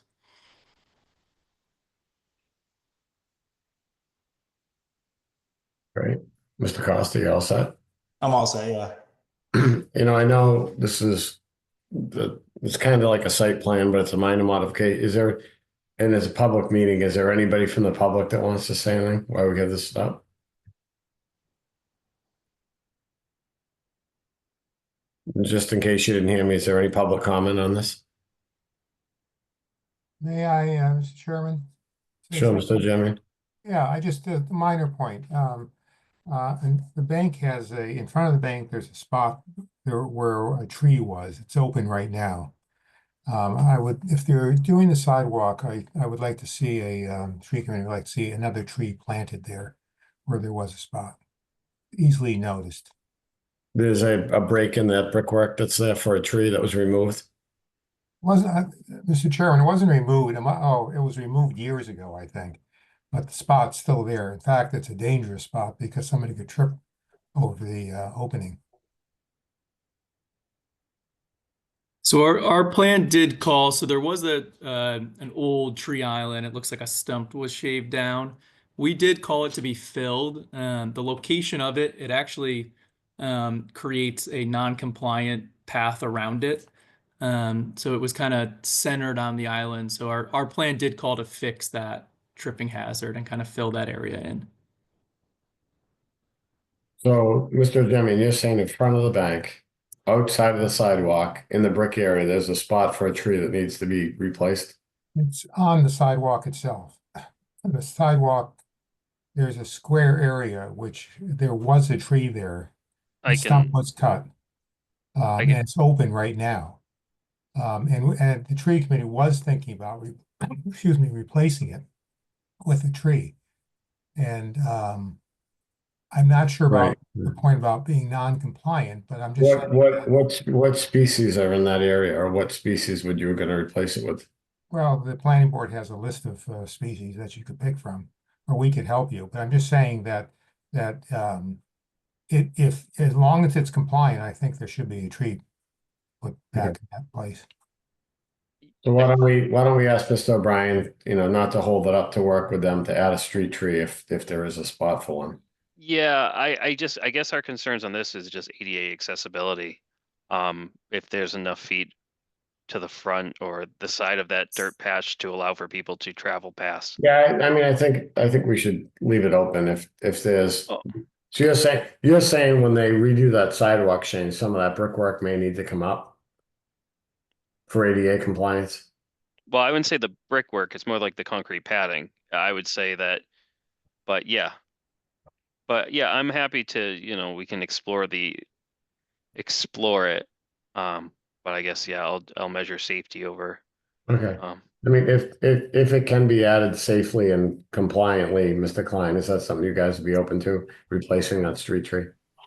[SPEAKER 2] Great. Mr. Costa, you all set?
[SPEAKER 8] I'm all set, yeah.
[SPEAKER 2] I know this is it's kind of like a site plan, but it's a minor modification. And it's a public meeting, is there anybody from the public that wants to say anything while we have this up? Just in case you didn't hear me, is there any public comment on this?
[SPEAKER 13] May I, Mr. Chairman?
[SPEAKER 2] Sure, Mr. Jimmy.
[SPEAKER 13] Yeah, I just, a minor point. And the bank has in front of the bank, there's a spot there where a tree was. It's open right now. If they're doing the sidewalk, I would like to see a tree committee, would like to see another tree planted there where there was a spot. Easily noticed.
[SPEAKER 2] There's a break in that brickwork that's there for a tree that was removed.
[SPEAKER 13] Mr. Chairman, it wasn't removed. It was removed years ago, I think. But the spot's still there. In fact, it's a dangerous spot because somebody could trip over the opening.
[SPEAKER 11] So our plan did call. So there was an old tree island. It looks like a stump was shaved down. We did call it to be filled. The location of it actually creates a non-compliant path around it. So it was kind of centered on the island. So our plan did call to fix that tripping hazard and kind of fill that area in.
[SPEAKER 2] So, Mr. Jimmy, you're saying in front of the bank, outside of the sidewalk, in the brick area, there's a spot for a tree that needs to be replaced?
[SPEAKER 13] It's on the sidewalk itself. The sidewalk, there's a square area, which there was a tree there. The stump was cut. And it's open right now. And the tree committee was thinking about, replacing it with a tree. And I'm not sure about the point about being non-compliant, but I'm just
[SPEAKER 2] what species are in that area, or what species would you going to replace it with?
[SPEAKER 13] Well, the planning board has a list of species that you could pick from, or we could help you. But I'm just saying that if as long as it's compliant, I think there should be a tree put back in that place.
[SPEAKER 2] So why don't we ask Mr. O'Brien, not to hold it up, to work with them to add a street tree if there is a spot for one.
[SPEAKER 1] Yeah, I guess our concerns on this is just ADA accessibility. If there's enough feet to the front or the side of that dirt patch to allow for people to travel past.
[SPEAKER 2] Yeah, I mean, I think we should leave it open if there's. So you're saying when they redo that sidewalk, Shane, some of that brickwork may need to come up for ADA compliance?
[SPEAKER 1] Well, I wouldn't say the brickwork, it's more like the concrete padding. I would say that, but yeah. But yeah, I'm happy to, we can explore it. But I guess, yeah, I'll measure safety over.
[SPEAKER 2] Okay. I mean, if it can be added safely and compliantly, Mr. Klein, is that something you guys would be open to, replacing that street tree?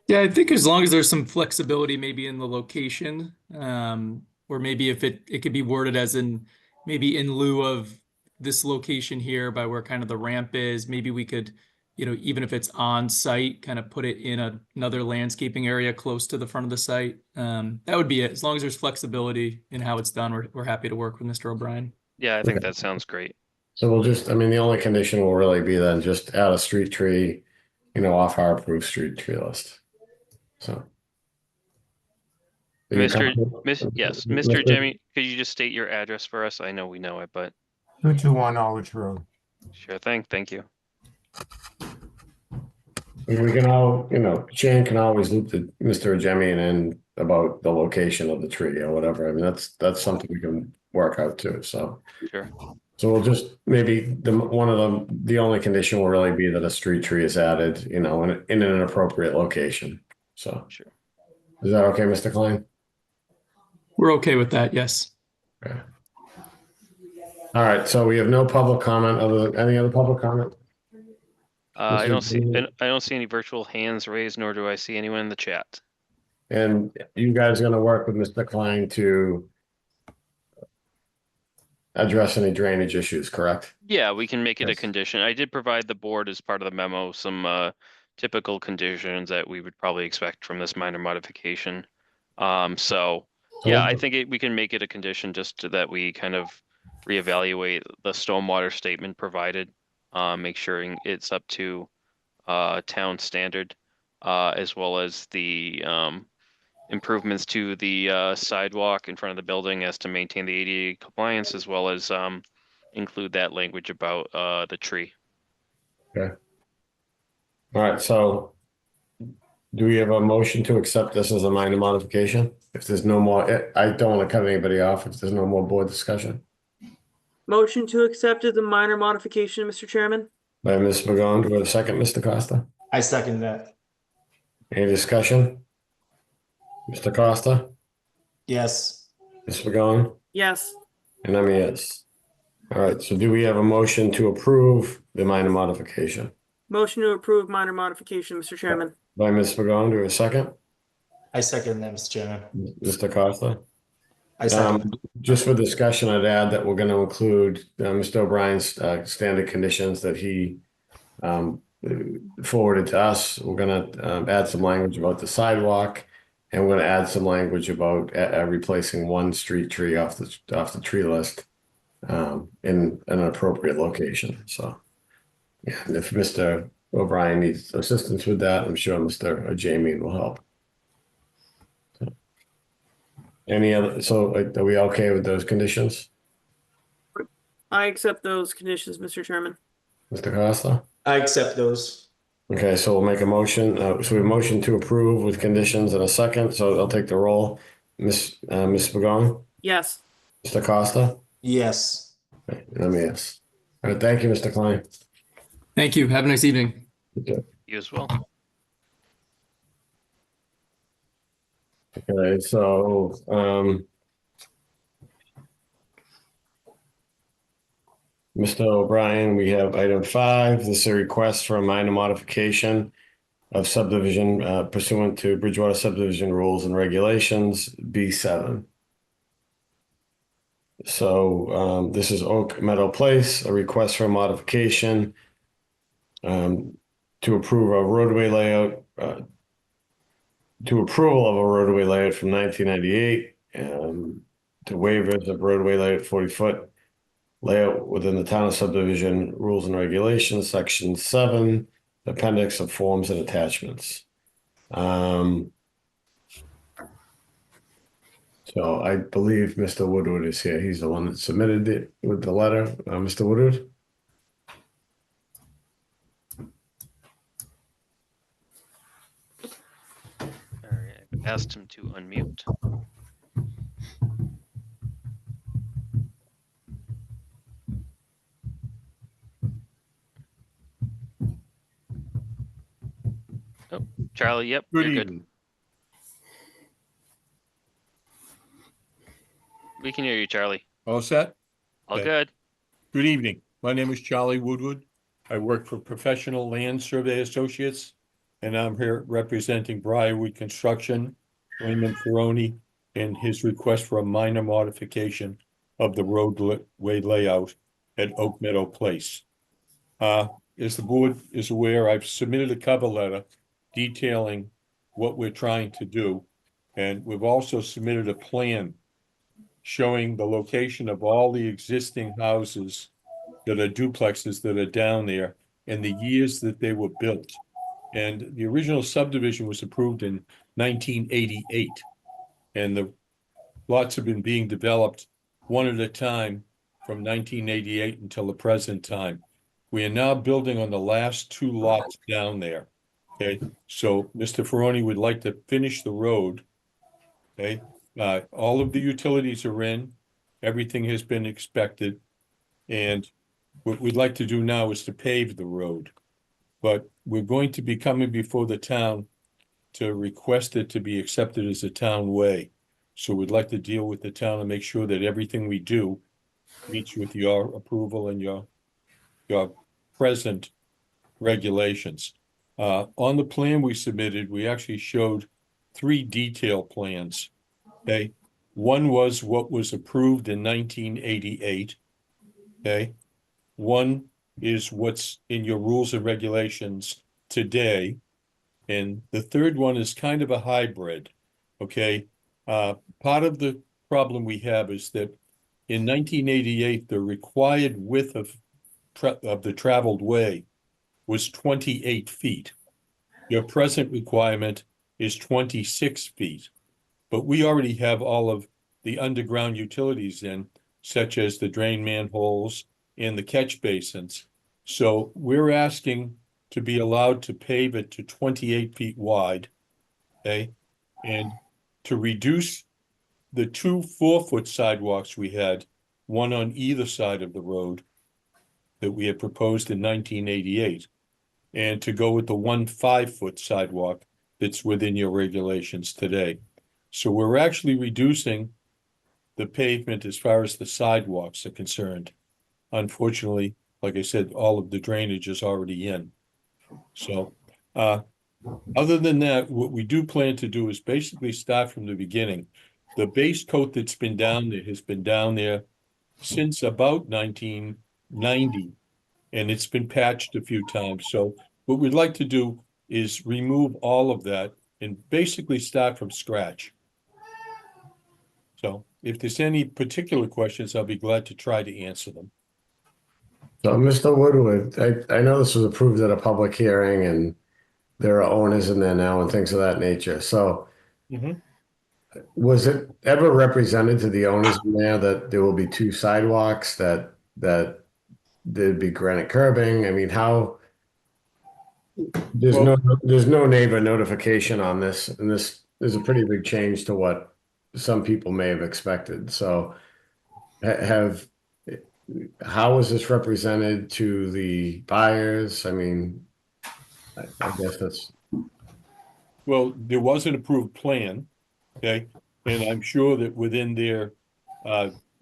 [SPEAKER 11] Yeah, I think as long as there's some flexibility maybe in the location, or maybe if it could be worded as in maybe in lieu of this location here by where kind of the ramp is, maybe we could, even if it's on site, kind of put it in another landscaping area close to the front of the site. That would be it. As long as there's flexibility in how it's done, we're happy to work with Mr. O'Brien.
[SPEAKER 1] Yeah, I think that sounds great.
[SPEAKER 2] So we'll just, I mean, the only condition will really be then just add a street tree, off our approved street tree list. So. Are you comfortable?
[SPEAKER 1] Yes, Mr. Jimmy, could you just state your address for us? I know we know it, but
[SPEAKER 13] 221 Aldrich Road.
[SPEAKER 1] sure thing. Thank you.
[SPEAKER 2] We can all, Shane can always loop Mr. Jimmy in about the location of the tree or whatever. I mean, that's something we can work out too, so.
[SPEAKER 1] Sure.
[SPEAKER 2] So we'll just, maybe the only condition will really be that a street tree is added, in an appropriate location, so.
[SPEAKER 1] Sure.
[SPEAKER 2] Is that okay, Mr. Klein?
[SPEAKER 11] We're okay with that, yes.
[SPEAKER 2] Okay. All right, so we have no public comment any other public comment?
[SPEAKER 1] I don't see any virtual hands raised, nor do I see anyone in the chat.
[SPEAKER 2] And you guys are gonna work with Mr. Klein to address any drainage issues, correct?
[SPEAKER 1] Yeah, we can make it a
[SPEAKER 2] Yes.
[SPEAKER 1] condition. I did provide the board as part of the memo some typical conditions that we would probably expect from this minor modification. So yeah, I think we can make it a condition just that we kind of reevaluate the stormwater statement provided, make sure it's up to town standard, as well as the improvements to the sidewalk in front of the building as to maintain the ADA compliance, as well as include that language about the tree.
[SPEAKER 2] Okay. All right, so do we have a motion to accept this as a minor modification? If there's no more, I don't want to cut anybody off if there's no more board discussion.
[SPEAKER 10] Motion to accept as a minor modification, Mr. Chairman.
[SPEAKER 2] By Ms. McGowan, do we have a second, Mr. Costa?
[SPEAKER 8] I second that.
[SPEAKER 2] Any discussion? Mr. Costa,
[SPEAKER 8] Yes.
[SPEAKER 2] Ms. McGowan,
[SPEAKER 10] Yes.
[SPEAKER 2] and I'm a yes. All right, so do we have a motion to approve the minor modification?
[SPEAKER 10] Motion to approve minor modification, Mr. Chairman.
[SPEAKER 2] By Ms. McGowan, do we have a second?
[SPEAKER 8] I second that, Mr. Chairman.
[SPEAKER 2] Mr. Costa?
[SPEAKER 8] I second.
[SPEAKER 2] Just for discussion, I'd add that we're going to include Mr. O'Brien's standard conditions that he forwarded to us. We're going to add some language about the sidewalk, and we're going to add some language about replacing one street tree off the tree list in an appropriate location. So, yeah, and if Mr. O'Brien needs assistance with that, I'm sure Mr. Jamie will help. Any other, so are we okay with those conditions?
[SPEAKER 10] I accept those conditions, Mr. Chairman.
[SPEAKER 2] Mr. Costa?
[SPEAKER 8] I accept those.
[SPEAKER 2] Okay, so we'll make a motion. So we motion to approve with conditions in a second. So I'll take the roll. Ms. McGowan?
[SPEAKER 10] Yes.
[SPEAKER 2] Mr. Costa?
[SPEAKER 8] Yes.
[SPEAKER 2] Okay, and I'm a yes. All right, thank you, Mr. Klein.
[SPEAKER 11] Thank you. Have a nice evening.
[SPEAKER 2] Okay.
[SPEAKER 1] You as well.
[SPEAKER 2] Okay, so Mr. O'Brien, we have item 5. This is a request for a minor modification of subdivision pursuant to Bridgewater subdivision rules and regulations, B7. So this is Oak Meadow Place, a request for a modification to approve a roadway layout, to approval of a roadway layout from 1998, to waivers of roadway layout 40-foot layout within the town of subdivision rules and regulations, section 7, appendix of forms and attachments. So I believe Mr. Woodward is here. He's the one that submitted it with the letter. Mr. Woodward?
[SPEAKER 1] All right, I've asked him to unmute. Oh, Charlie, yep,
[SPEAKER 14] Good
[SPEAKER 1] you're
[SPEAKER 14] evening.
[SPEAKER 1] good. We can hear you, Charlie.
[SPEAKER 14] All set?
[SPEAKER 1] All
[SPEAKER 14] Okay.
[SPEAKER 1] good.
[SPEAKER 14] Good evening. My name is Charlie Woodward. I work for Professional Land Survey Associates and I'm here representing Briarwood Construction, Raymond Ferroni, and his request for a minor modification of the roadway layout at Oak Meadow Place. As the board is aware, I've submitted a cover letter detailing what we're trying to do. And we've also submitted a plan showing the location of all the existing houses that are duplexes that are down there and the years that they were built. And the original subdivision was approved in 1988. And the lots have been being developed one at a time from 1988 until the present time. We are now building on the last 2 lots down there. Okay, so Mr. Ferroni would like to finish the road. Okay, all of the utilities are in, everything has been inspected, and what we'd like to do now is to pave the road. But we're going to be coming before the town to request it to be accepted as a town way. So we'd like to deal with the town and make sure that everything we do meets with your approval and your present regulations. On the plan we submitted, we actually showed 3 detail plans. Okay, one was what was approved in 1988. Okay, one is what's in your rules and regulations today, and the third one is kind of a hybrid. Okay, part of the problem we have is that in 1988, the required width of the traveled way was 28 feet. Your present requirement is 26 feet. But we already have all of the underground utilities in, such as the drain manholes and the catch basins. So we're asking to be allowed to pave it to 28 feet wide, okay? And to reduce the 2 4-foot sidewalks we had, one on either side of the road that we had proposed in 1988, and to go with the 1 5-foot sidewalk that's within your regulations today. So we're actually reducing the pavement as far as the sidewalks are concerned. Unfortunately, like I said, all of the drainage is already in. So other than that, what we do plan to do is basically start from the beginning. The base coat that's been down there has been down there since about 1990, and it's been patched a few times. So what we'd like to do is remove all of that and basically start from scratch. So if there's any particular questions, I'll be glad to try to answer them.
[SPEAKER 2] So, Mr. Woodward, I know this was approved at a public hearing and there are owners in there now and things of that nature. So was it ever represented to the owners in there that there will be 2 sidewalks, that there'd be granite curbing? I mean, how there's no neighbor notification on this, and this is a pretty big change to what some people may have expected. So how is this represented to the buyers? I mean, I guess that's...
[SPEAKER 14] Well, there was an approved plan, okay? And I'm sure that within their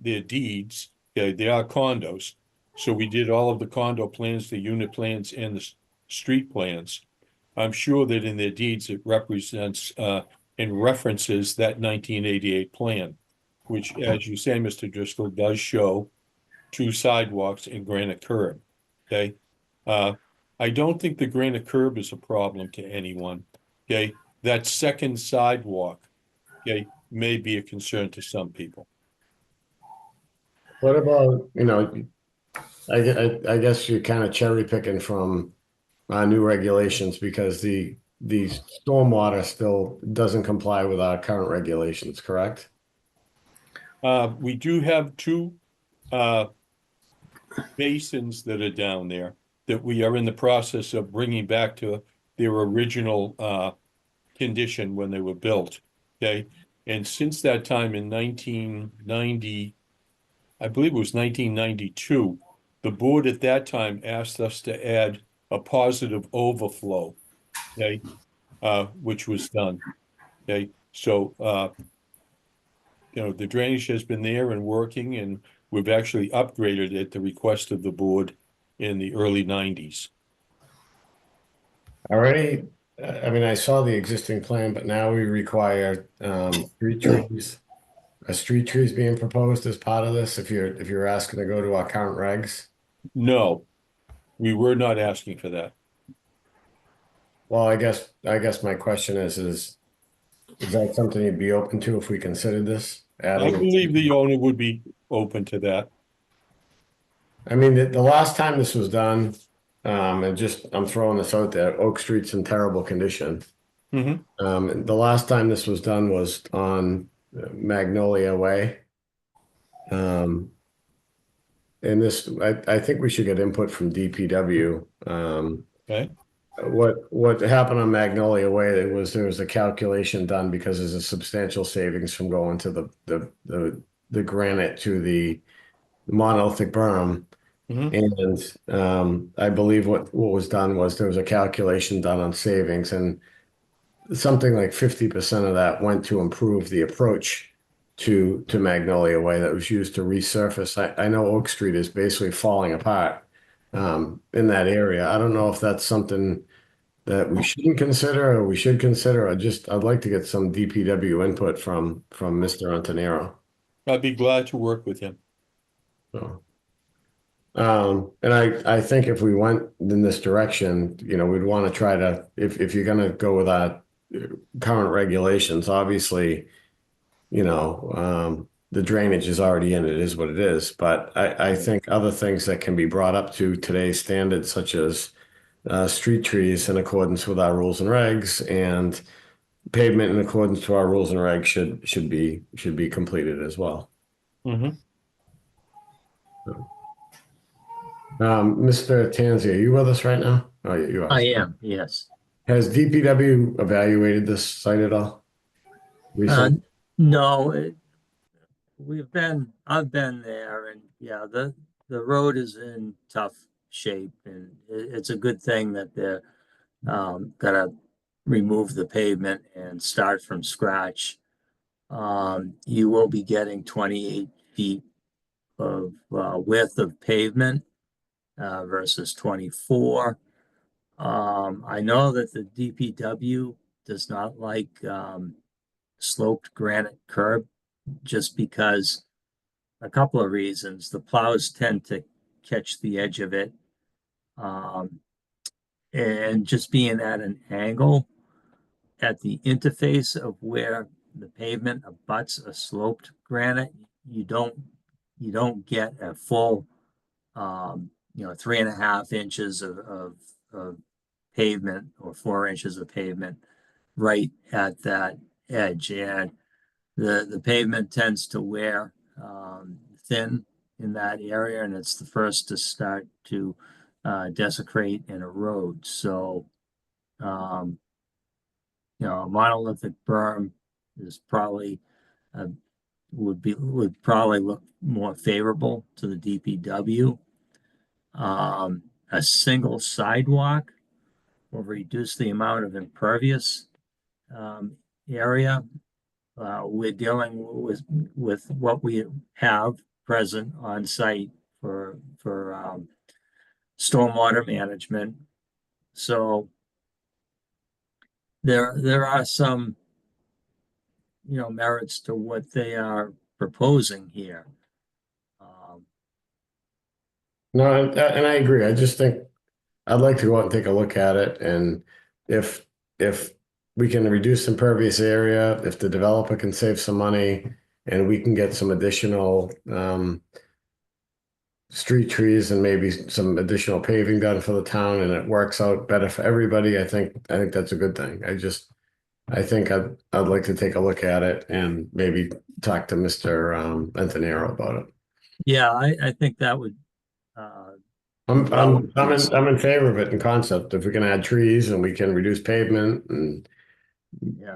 [SPEAKER 14] deeds, okay, they are condos. So we did all of the condo plans, the unit plans, and the street plans. I'm sure that in their deeds, it represents and references that 1988 plan, which, as you say, Mr. Driscoll, does show 2 sidewalks and granite curb, okay? I don't think the granite curb is a problem to anyone, okay? That second sidewalk, okay, may be a concern to some people.
[SPEAKER 2] What about, I guess you're kind of cherry picking from new regulations because the stormwater still doesn't comply with our current regulations, correct?
[SPEAKER 14] We do have 2 basins that are down there that we are in the process of bringing back to their original condition when they were built, okay? And since that time in 1990, I believe it was 1992, the board at that time asked us to add a positive overflow, okay, which was done, okay? So, the drainage has been there and working, and we've actually upgraded it at the request of the board in the early 90s.
[SPEAKER 2] Are any I mean, I saw the existing plan, but now we require, street trees. A street trees being proposed as part of this, if you're asking to go to our current regs.
[SPEAKER 14] No, we were not asking for that.
[SPEAKER 2] Well, I guess my question is that something you'd be open to if we considered this?
[SPEAKER 14] I believe the owner would be open to that.
[SPEAKER 2] I mean, the last time this was done, and I'm throwing this out there, Oak Street's in terrible condition.
[SPEAKER 14] Mm-hmm.
[SPEAKER 2] The last time this was done was on Magnolia Way. And this, I think we should get input from DPW.
[SPEAKER 14] Okay.
[SPEAKER 2] What happened on Magnolia Way, there was a calculation done because there's a substantial savings from going to the granite to the monolithic berm. And I believe what was done was there was a calculation done on savings, and something like 50% of that went to improve the approach to Magnolia Way that was used to resurface. I know Oak Street is basically falling apart in that area. I don't know if that's something that we shouldn't consider or we should consider. I'd like to get some DPW input from Mr. Antonero.
[SPEAKER 14] I'd be glad to work with him.
[SPEAKER 2] So, and I think if we went in this direction, we'd want to try to, if you're going to go with our current regulations, obviously, the drainage is already in, it is what it is. But I think other things that can be brought up to today's standards, such as street trees in accordance with our rules and regs, and pavement in accordance to our rules and regs should be completed as well.
[SPEAKER 14] Mm-hmm.
[SPEAKER 2] Mr. Tanzi, are you with us right now? Oh, yeah, you are.
[SPEAKER 12] I am, yes.
[SPEAKER 2] Has DPW evaluated this site at all?
[SPEAKER 12] No, I've been there, and yeah, the road is in tough shape, and it's a good thing that they're gonna remove the pavement and start from scratch. You will be getting 28 feet of width of pavement versus 24. I know that the DPW does not like sloped granite curb, just because a couple of reasons. The plows tend to catch the edge of it. And just being at an angle at the interface of where the pavement abuts a sloped granite, you don't get a full 3.5 inches of pavement or 4 inches of pavement right at that edge, and the pavement tends to wear thin in that area, and it's the first to start to desecrate and erode. So a monolithic berm is probably would probably look more favorable to the DPW. A single sidewalk will reduce the amount of impervious area. We're dealing with what we have present on site for stormwater management. So there are some merits to what they are proposing here.
[SPEAKER 2] No, and I agree. I just think I'd like to go out and take a look at it, and if we can reduce impervious area, if the developer can save some money, and we can get some additional street trees and maybe some additional paving done for the town, and it works out better for everybody, I think that's a good thing. I think I'd like to take a look at it and maybe talk to Mr. Antonero about it.
[SPEAKER 12] Yeah, I think that would.
[SPEAKER 2] I'm in favor of it in concept. If we can add trees and we can reduce pavement and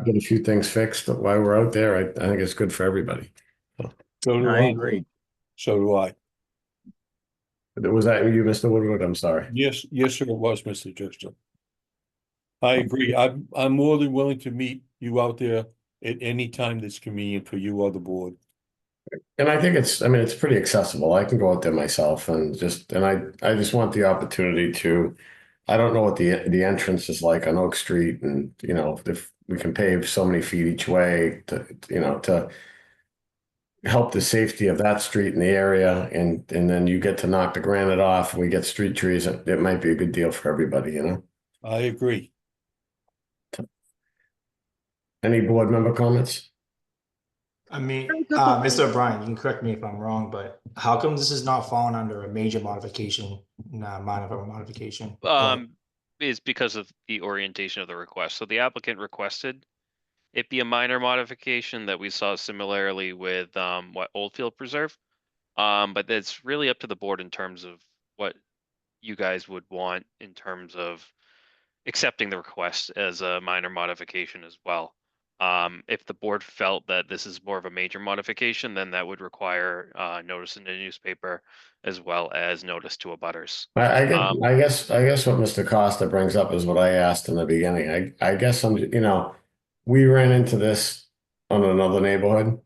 [SPEAKER 2] get a few things fixed while we're out there, I think it's good for everybody.
[SPEAKER 14] So do
[SPEAKER 12] I agree.
[SPEAKER 14] So do I.
[SPEAKER 2] Was that you, Mr. Woodward? I'm sorry.
[SPEAKER 14] Yes, sir, it was, Mr. Jester. I agree. I'm more than willing to meet you out there at any time that's convenient for you or the board.
[SPEAKER 2] And I think it's pretty accessible. I can go out there myself and I just want the opportunity to I don't know what the entrance is like on Oak Street, and you know, if we can pave so many feet each way to, you know, to help the safety of that street in the area, and then you get to knock the granite off, and we get street trees, it might be a good deal for everybody, you know?
[SPEAKER 14] I agree.
[SPEAKER 2] Any board member comments?
[SPEAKER 8] I mean, Mr. O'Brien, you can correct me if I'm wrong, but how come this is not falling under a major modification, minor modification?
[SPEAKER 1] Is because of the orientation of the request. So the applicant requested it be a minor modification that we saw similarly with what Oldfield Preserve. But that's really up to the board in terms of what you guys would want in terms of accepting the request as a minor modification as well. If the board felt that this is more of a major modification, then that would require notice in the newspaper as well as notice to abutters.
[SPEAKER 2] I guess what Mr. Costa brings up is what I asked in the beginning. I guess you know, we ran into this on another neighborhood.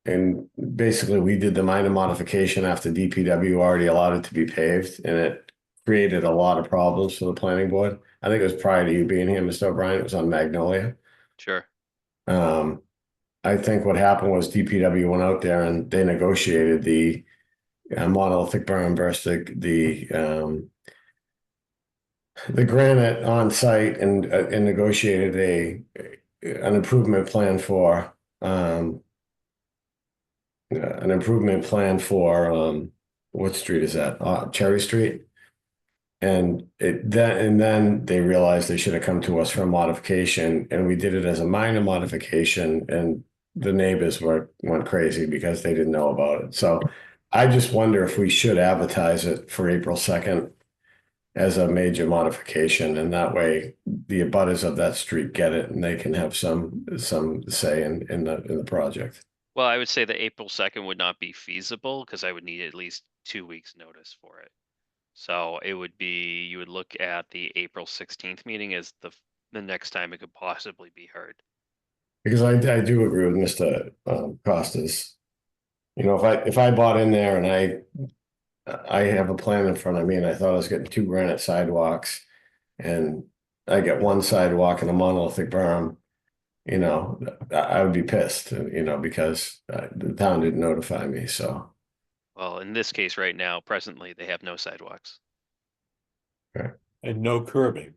[SPEAKER 2] And basically we did the minor modification after DPW already allowed it to be paved, and it created a lot of problems for the planning board. I think it was prior to you being here, Mr. O'Brien. It was on Magnolia.
[SPEAKER 1] Sure.
[SPEAKER 2] I think what happened was DPW went out there and they negotiated the monolithic berm versus the granite on site, and negotiated an improvement plan for what street is that? Cherry Street. And then they realized they should have come to us for a modification, and we did it as a minor modification, and the neighbors went crazy because they didn't know about it. So I just wonder if we should advertise it for April 2nd as a major modification, and that way the abutters of that street get it and they can have some say in the project.
[SPEAKER 1] Well, I would say that April 2nd would not be feasible because I would need at least 2 weeks notice for it. So it would be, you would look at the April 16th meeting as the next time it could possibly be heard.
[SPEAKER 2] Because I do agree with Mr. Costas. You know, if I bought in there and I have a plan in front of me and I thought I was getting 2 granite sidewalks, and I get 1 sidewalk and a monolithic berm, you know, I would be pissed, you know, because the town didn't notify me, so.
[SPEAKER 1] Well, in this case right now, presently, they have no sidewalks.
[SPEAKER 2] Okay.
[SPEAKER 14] And no curbing.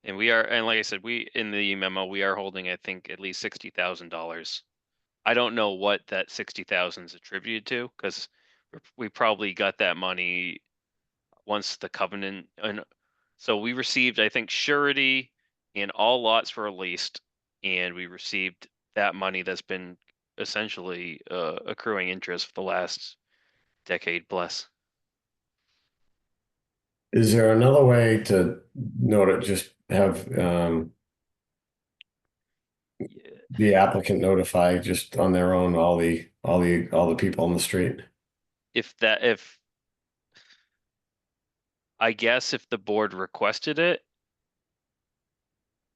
[SPEAKER 1] And like I said, in the memo, we are holding, I think, at least $60,000. I don't know what that 60,000 is attributed to, because we probably got that money once the covenant, and so we received, I think, surety and all lots were released, and we received that money that's been essentially accruing interest for the last decade plus.
[SPEAKER 2] Is there another way to just have the applicant notify just on their own all the people on the street?
[SPEAKER 1] I guess if the board requested it,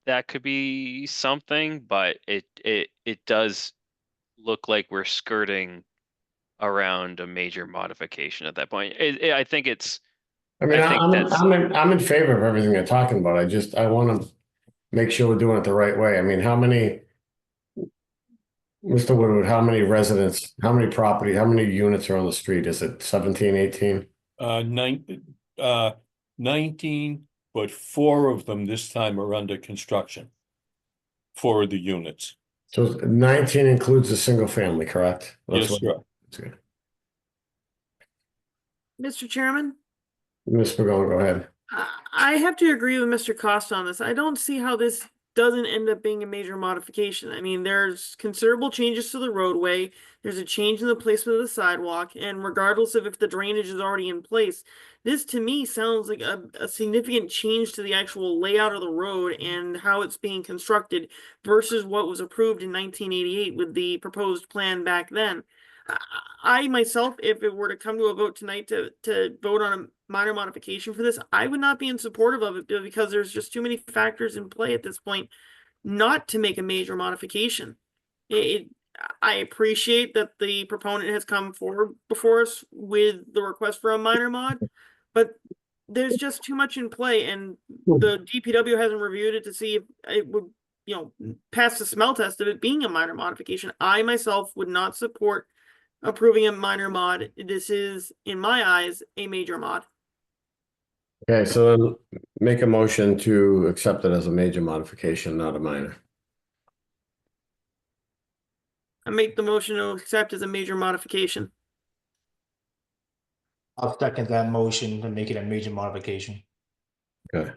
[SPEAKER 1] that could be something, but it does look like we're skirting around a major modification at that point. I think it's.
[SPEAKER 2] I mean, I'm in favor of everything they're talking about. I want to make sure we're doing it the right way. I mean, Mr. Woodward, how many residents, how many property, how many units are on the street? Is it 17, 18?
[SPEAKER 14] 19, but 4 of them this time are under construction. 4 of the units.
[SPEAKER 2] So 19 includes a single family, correct?
[SPEAKER 14] Yes, sir.
[SPEAKER 2] That's good.
[SPEAKER 10] Mr. Chairman?
[SPEAKER 2] Ms. Pagone, go ahead.
[SPEAKER 10] I have to agree with Mr. Costa on this. I don't see how this doesn't end up being a major modification. I mean, there's considerable changes to the roadway. There's a change in the placement of the sidewalk, and regardless of if the drainage is already in place, this to me sounds like a significant change to the actual layout of the road and how it's being constructed versus what was approved in 1988 with the proposed plan back then. I myself, if it were to come to a vote tonight to vote on a minor modification for this, I would not be in supportive of it because there's just too many factors in play at this point not to make a major modification. I appreciate that the proponent has come forward before us with the request for a minor mod, but there's just too much in play, and the DPW hasn't reviewed it to see if it would, pass the smell test of it being a minor modification. I myself would not support approving a minor mod. This is, in my eyes, a major mod.
[SPEAKER 2] Okay, so then make a motion to accept it as a major modification, not a minor.
[SPEAKER 10] I make the motion to accept as a major modification.
[SPEAKER 8] I'll second that motion to make it a major modification.
[SPEAKER 2] Okay.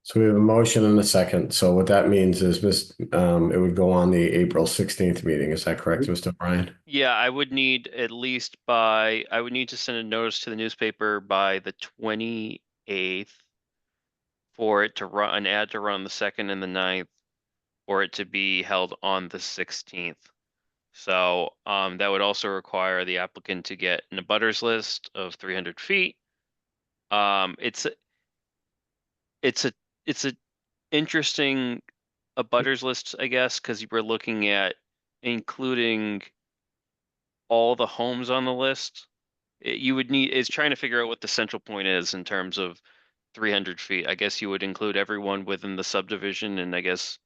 [SPEAKER 2] So we have a motion and a second. So what that means is it would go on the April 16th meeting. Is that correct, Mr. O'Brien?
[SPEAKER 1] Yeah, I would need to send a notice to the newspaper by the 28th for it to run, an ad to run the 2nd and the 9th, for it to be held on the 16th. So that would also require the applicant to get an abutters list of 300 feet. It's a interesting abutters list, I guess, because we're looking at including all the homes on the list. It's trying to figure out what the central point is in terms of 300 feet. I guess you would include everyone within the subdivision, and I guess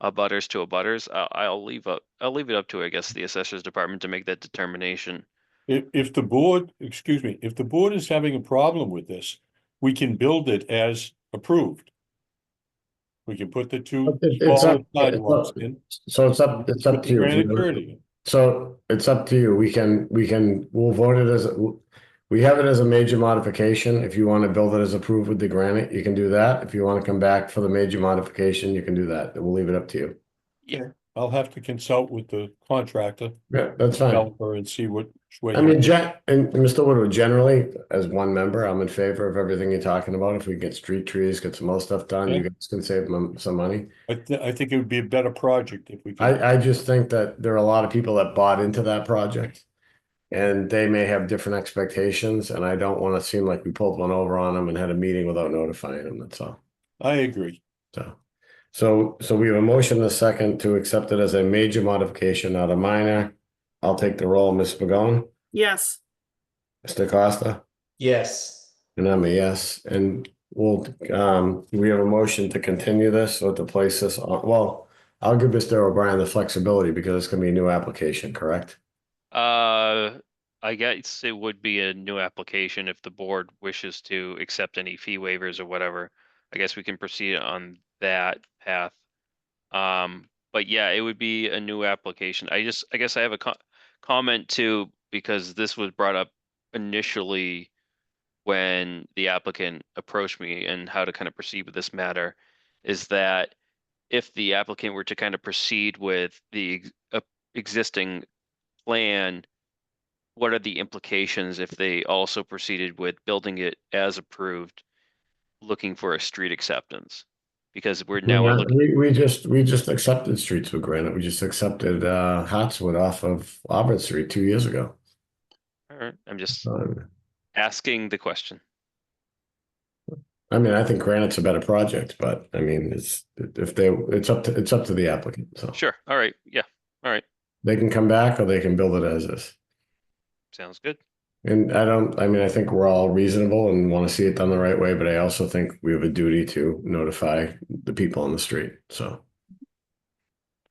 [SPEAKER 1] abutters to abutters. I'll leave it up to, I guess, the assessor's department to make that determination.
[SPEAKER 14] If the board, if the board is having a problem with this, we can build it as approved. We can put the two smaller sidewalks in.
[SPEAKER 2] So it's up to you.
[SPEAKER 14] Granite curbing.
[SPEAKER 2] So it's up to you. We'll vote it as, we have it as a major modification. If you want to build it as approved with the granite, you can do that. If you want to come back for the major modification, you can do that. We'll leave it up to you.
[SPEAKER 1] Yeah.
[SPEAKER 14] I'll have to consult with the contractor.
[SPEAKER 2] Yeah, that's fine.
[SPEAKER 14] Developer, and see which way.
[SPEAKER 2] I mean, and Mr. Woodward, generally, as one member, I'm in favor of everything you're talking about. If we get street trees, get some more stuff done,
[SPEAKER 14] Yeah.
[SPEAKER 2] you guys can save some money.
[SPEAKER 14] I think it would be a better project if we could.
[SPEAKER 2] I just think that there are a lot of people that bought into that project, and they may have different expectations, and I don't want to seem like we pulled one over on them and had a meeting without notifying them, that's all.
[SPEAKER 14] I agree.
[SPEAKER 2] So we have a motion and a second to accept it as a major modification, not a minor. I'll take the roll, Ms. McGowan,
[SPEAKER 10] Yes.
[SPEAKER 2] Mr. Costa,
[SPEAKER 8] Yes.
[SPEAKER 2] and I'm a yes, and we have a motion to continue this or to place this on, well, I'll give Mr. O'Brien the flexibility because it's gonna be a new application, correct?
[SPEAKER 1] I guess it would be a new application if the board wishes to accept any fee waivers or whatever. I guess we can proceed on that path. But yeah, it would be a new application. I guess I have a comment too, because this was brought up initially when the applicant approached me and how to kind of proceed with this matter, is that if the applicant were to kind of proceed with the existing plan, what are the implications if they also proceeded with building it as approved, looking for a street acceptance? Because we're looking.
[SPEAKER 2] We just accepted streets with granite. We just accepted Hartswood off of Auburn Street 2 years ago.
[SPEAKER 1] All right, I'm just asking the question.
[SPEAKER 2] I mean, I think granite's a better project, but I mean, it's up to the applicant. So
[SPEAKER 1] Sure. All right. Yeah. All right.
[SPEAKER 2] they can come back or they can build it as is.
[SPEAKER 1] Sounds good.
[SPEAKER 2] And I think we're all reasonable and want to see it done the right way, but I also think we have a duty to notify the people on the street, so.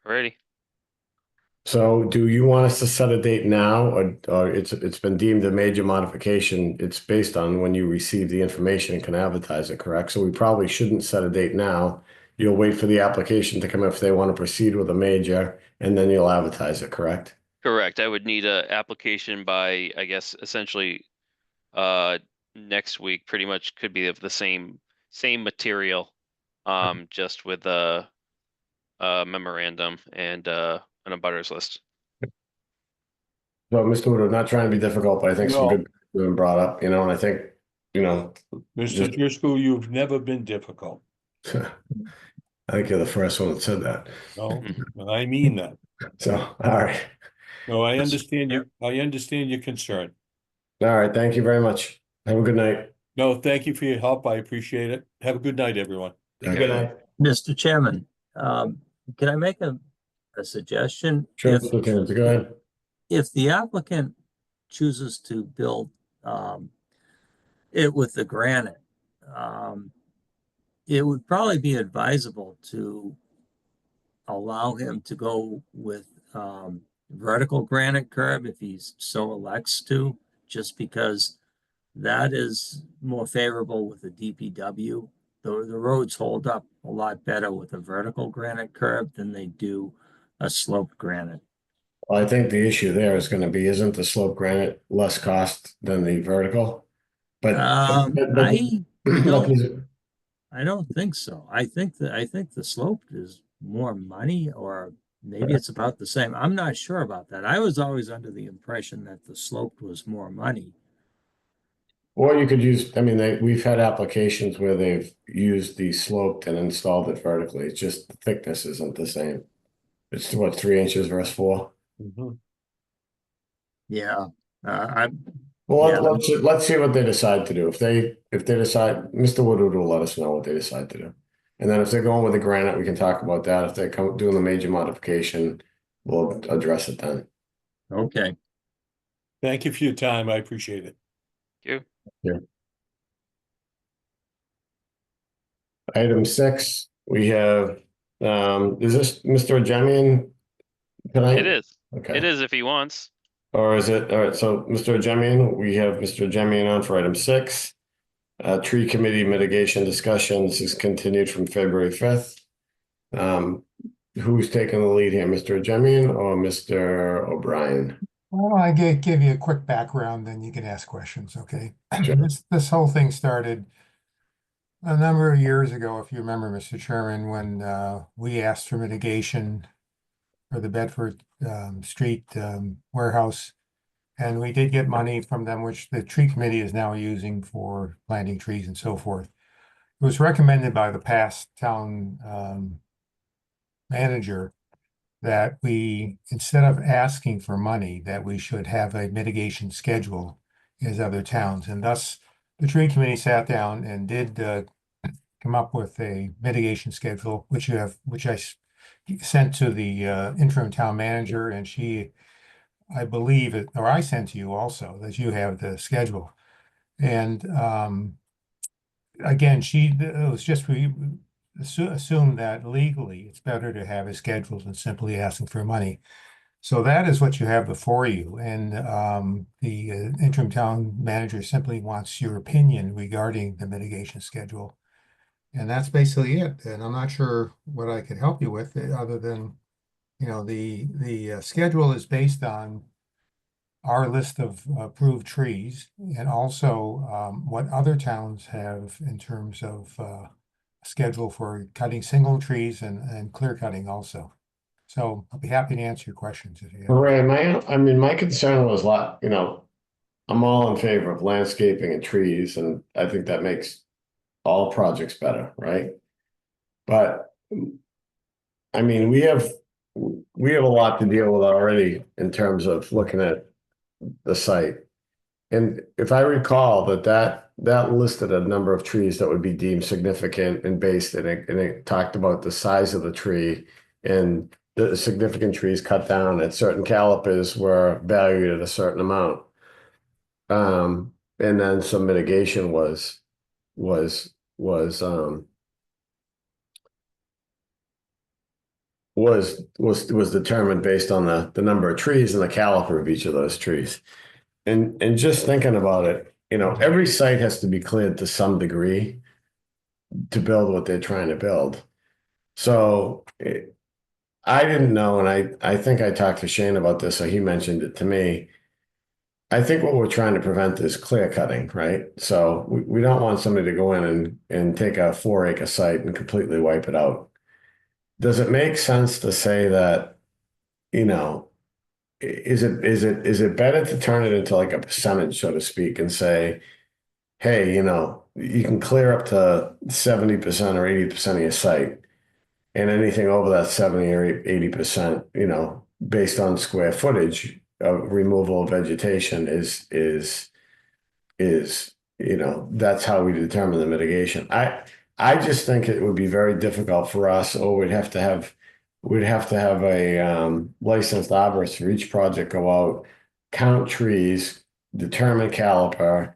[SPEAKER 1] Alrighty.
[SPEAKER 2] So do you want us to set a date now, or it's been deemed a major modification? It's based on when you receive the information and can advertise it, correct? So we probably shouldn't set a date now. You'll wait for the application to come if they want to proceed with a major, and then you'll advertise it, correct?
[SPEAKER 1] Correct. I would need a application by, I guess, essentially, next week. Pretty much could be of the same material, just with a memorandum and an abutters list.
[SPEAKER 2] Well, Mr. Wood, I'm not trying to be difficult, but I think some
[SPEAKER 14] No.
[SPEAKER 2] good things have been brought up, and I think,
[SPEAKER 14] Mr. Driscoll, you've never been difficult.
[SPEAKER 2] I think you're the first one that said that.
[SPEAKER 14] No, I mean that.
[SPEAKER 2] So, all right.
[SPEAKER 14] No, I understand your concern.
[SPEAKER 2] All right, thank you very much. Have a good night.
[SPEAKER 14] No, thank you for your help. I appreciate it. Have a good night, everyone.
[SPEAKER 2] Good night.
[SPEAKER 12] Mr. Chairman, can I make a a suggestion?
[SPEAKER 2] Sure,
[SPEAKER 12] If,
[SPEAKER 2] Mr. Cantz, go ahead.
[SPEAKER 12] if the applicant chooses to build it with the granite, it would probably be advisable to allow him to go with vertical granite curb if he so elects to, just because that is more favorable with the DPW. The roads hold up a lot better with a vertical granite curb than they do a sloped granite.
[SPEAKER 2] Well, I think the issue there is going to be, isn't the slope granite less cost than the vertical? But,
[SPEAKER 12] I don't think so. I think the slope is more money, or maybe it's about the same. I'm not sure about that. I was always under the impression that the sloped was more money.
[SPEAKER 2] or you could use, I mean, we've had applications where they've used the sloped and installed it vertically. It's just the thickness isn't the same. It's what, 3 inches versus 4?
[SPEAKER 12] Yeah.
[SPEAKER 2] Well, let's see what they decide to do. If they decide, Mr. Woodward will let us know what they decide to do. And then if they're going with the granite, we can talk about that. If they're doing the major modification, we'll address it then.
[SPEAKER 12] Okay.
[SPEAKER 14] Thank you for your time. I appreciate it.
[SPEAKER 1] Thank
[SPEAKER 2] Yeah. Item 6, we have, is this Mr. Ajemian tonight?
[SPEAKER 1] It is.
[SPEAKER 2] Okay.
[SPEAKER 1] It is if he wants.
[SPEAKER 2] Or is it, all right, so Mr. Ajemian, we have Mr. Ajemian on for item 6. Tree committee mitigation discussions is continued from February 5th. Who's taking the lead here, Mr. Ajemian or Mr. O'Brien?
[SPEAKER 13] Why don't I give you a quick background, then you can ask questions, okay?
[SPEAKER 2] Sure.
[SPEAKER 13] This whole thing started a number of years ago, if you remember, Mr. Chairman, when we asked for mitigation for the Bedford Street warehouse. And we did get money from them, which the tree committee is now using for planting trees and so forth. It was recommended by the past town manager that we, instead of asking for money, that we should have a mitigation schedule as other towns. And thus, the tree committee sat down and did come up with a mitigation schedule, which I sent to the interim town manager, and she, I believe it, or I sent to you also, that you have the schedule. And again, it was just, we assume that legally it's better to have a schedule than simply asking for money. So that is what you have before you. And the interim town manager simply wants your opinion regarding the mitigation schedule. And that's basically it. And I'm not sure what I could help you with other than, you know, the schedule is based on our list of approved trees and also what other towns have in terms of schedule for cutting single trees and clear cutting also. So I'll be happy to answer your questions if you have.
[SPEAKER 2] Ray, my concern was I'm all in favor of landscaping and trees, and I think that makes all projects better, right? But I mean, we have a lot to deal with already in terms of looking at the site. And if I recall that listed a number of trees that would be deemed significant and based, and it talked about the size of the tree, and the significant trees cut down at certain calipers were valued at a certain amount. And then some mitigation was determined based on the number of trees and the caliper of each of those trees. And just thinking about it, every site has to be cleared to some degree to build what they're trying to build. So I didn't know, and I think I talked to Shane about this, so he mentioned it to me. I think what we're trying to prevent is clear cutting, right? So we don't want somebody to go in and take a 4-acre site and completely wipe it out. Does it make sense to say that, is it better to turn it into like a percentage, so to speak, and say, hey, you can clear up to 70% or 80% of your site, and anything over that 70 or 80%, based on square footage of removal of vegetation is that's how we determine the mitigation. I just think it would be very difficult for us, or we'd have to have we'd have to have a licensed arborist for each project go out, count trees, determine caliper,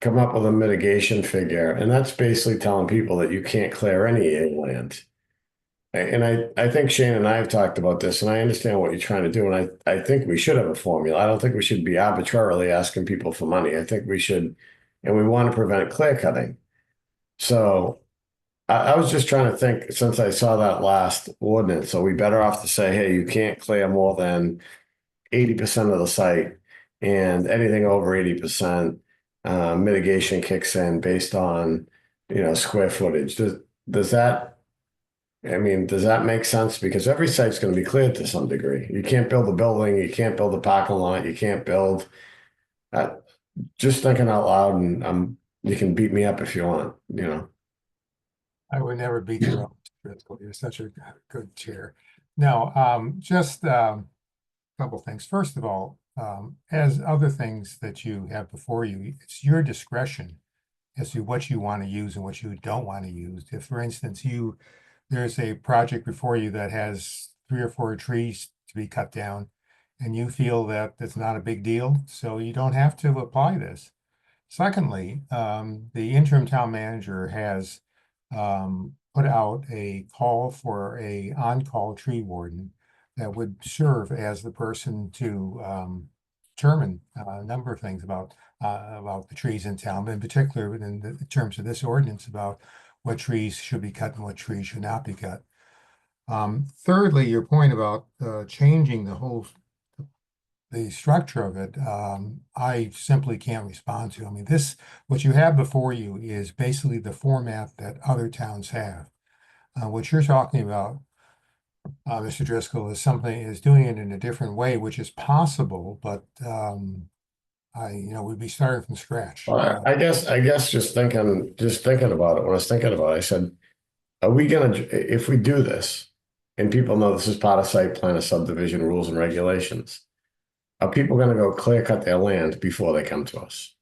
[SPEAKER 2] come up with a mitigation figure, and that's basically telling people that you can't clear any land. And I think Shane and I have talked about this, and I understand what you're trying to do, and I think we should have a formula. I don't think we should be arbitrarily asking people for money. I think we should, and we want to prevent clear cutting. So I was just trying to think, since I saw that last ordinance, are we better off to say, hey, you can't clear more than 80% of the site, and anything over 80%, mitigation kicks in based on, square footage. Does that, I mean, does that make sense? Because every site's going to be cleared to some degree. You can't build a building, you can't build a parking lot, you can't build. Just thinking out loud, and you can beat me up if you want,
[SPEAKER 13] I would never beat you up, Driscoll. You're such a good chair. Now, just a couple things. First of all, as other things that you have before you, it's your discretion as to what you want to use and what you don't want to use. If, for instance, there's a project before you that has 3 or 4 trees to be cut down, and you feel that it's not a big deal, so you don't have to apply this. Secondly, the interim town manager has put out a call for a on-call tree warden that would serve as the person to determine a number of things about the trees in town, but in particular in terms of this ordinance about what trees should be cut and what trees should not be cut. Thirdly, your point about changing the structure of it, I simply can't respond to. I mean, what you have before you is basically the format that other towns have. What you're talking about, Mr. Driscoll, is doing it in a different way, which is possible, but we'd be starting from scratch.
[SPEAKER 2] Well, I guess just thinking about it, when I was thinking about it, I said, are we if we do this, and people know this is part of site plan of subdivision rules and regulations, are people going to go clear cut their land before they come to us?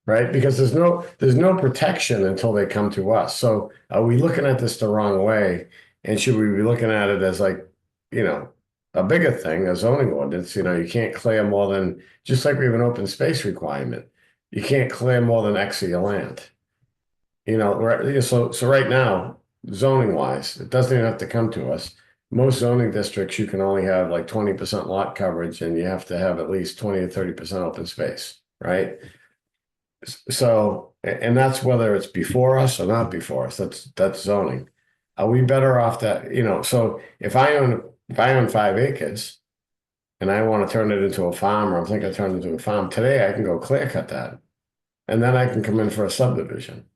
[SPEAKER 2] Right? Because there's no protection until they come to us. So are we looking at this the wrong way? And should we be looking at it as like, a bigger thing, a zoning ordinance? You can't clear more than, just like we have an open space requirement, you can't clear more than X of your land. So right now, zoning wise, it doesn't even have to come to us. Most zoning districts, you can only have like 20% lot coverage, and you have to have at least 20 to 30% open space, right? So, and that's whether it's before us or not before us. That's zoning. Are we better off that, so if I own 5 acres and I want to turn it into a farm, or I'm thinking of turning it into a farm, today I can go clear cut that. And then I can come in for a subdivision.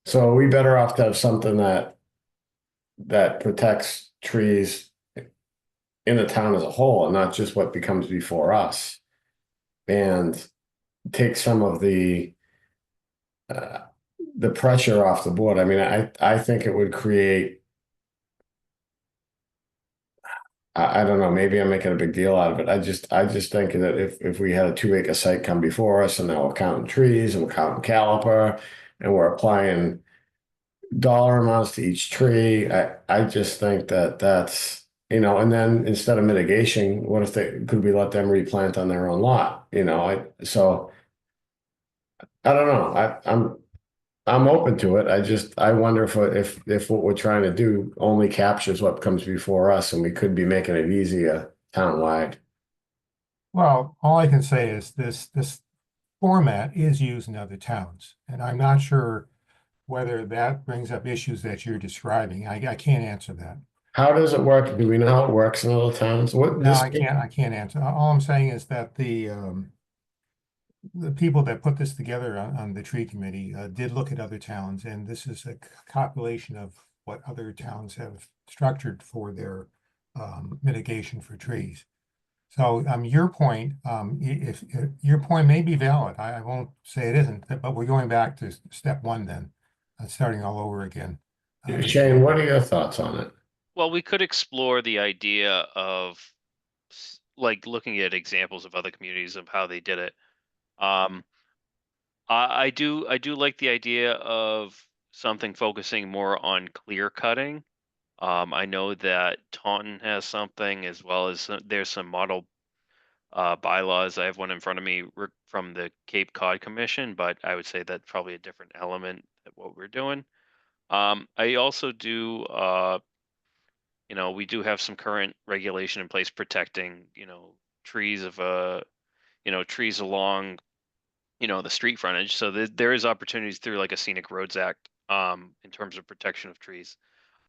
[SPEAKER 2] So are we better off to have something that protects trees in the town as a whole, and not just what becomes before us, and take some of the pressure off the board? I mean, I think it would create, I don't know, maybe I'm making a big deal out of it. I just think that if we had a 2-acre site come before us, and now we're counting trees and we're counting caliper and we're applying dollar amounts to each tree, I just think that's, and then instead of mitigation, what if could we let them replant on their own lot? So I don't know. I'm open to it. I wonder if what we're trying to do only captures what comes before us, and we could be making it easier townwide.
[SPEAKER 13] Well, all I can say is this format is used in other towns, and I'm not sure whether that brings up issues that you're describing. I can't answer that.
[SPEAKER 2] How does it work? Do we know how it works in other towns?
[SPEAKER 13] No, I can't answer. All I'm saying is that the people that put this together on the tree committee did look at other towns, and this is a compilation of what other towns have structured for their mitigation for trees. So your point, if your point may be valid, I won't say it isn't, but we're going back to step 1 then, starting all over again.
[SPEAKER 2] Shane, what are your thoughts on it?
[SPEAKER 1] Well, we could explore the idea of like looking at examples of other communities of how they did it. I do like the idea of something focusing more on clear cutting I know that Taunton has something, as well as there's some model bylaws. I have one in front of me from the Cape Cod Commission, but I would say that's probably a different element of what we're doing. I also do, we do have some current regulation in place protecting, trees trees along, the street frontage. So there is opportunities through like a Scenic Roads Act, in terms of protection of trees.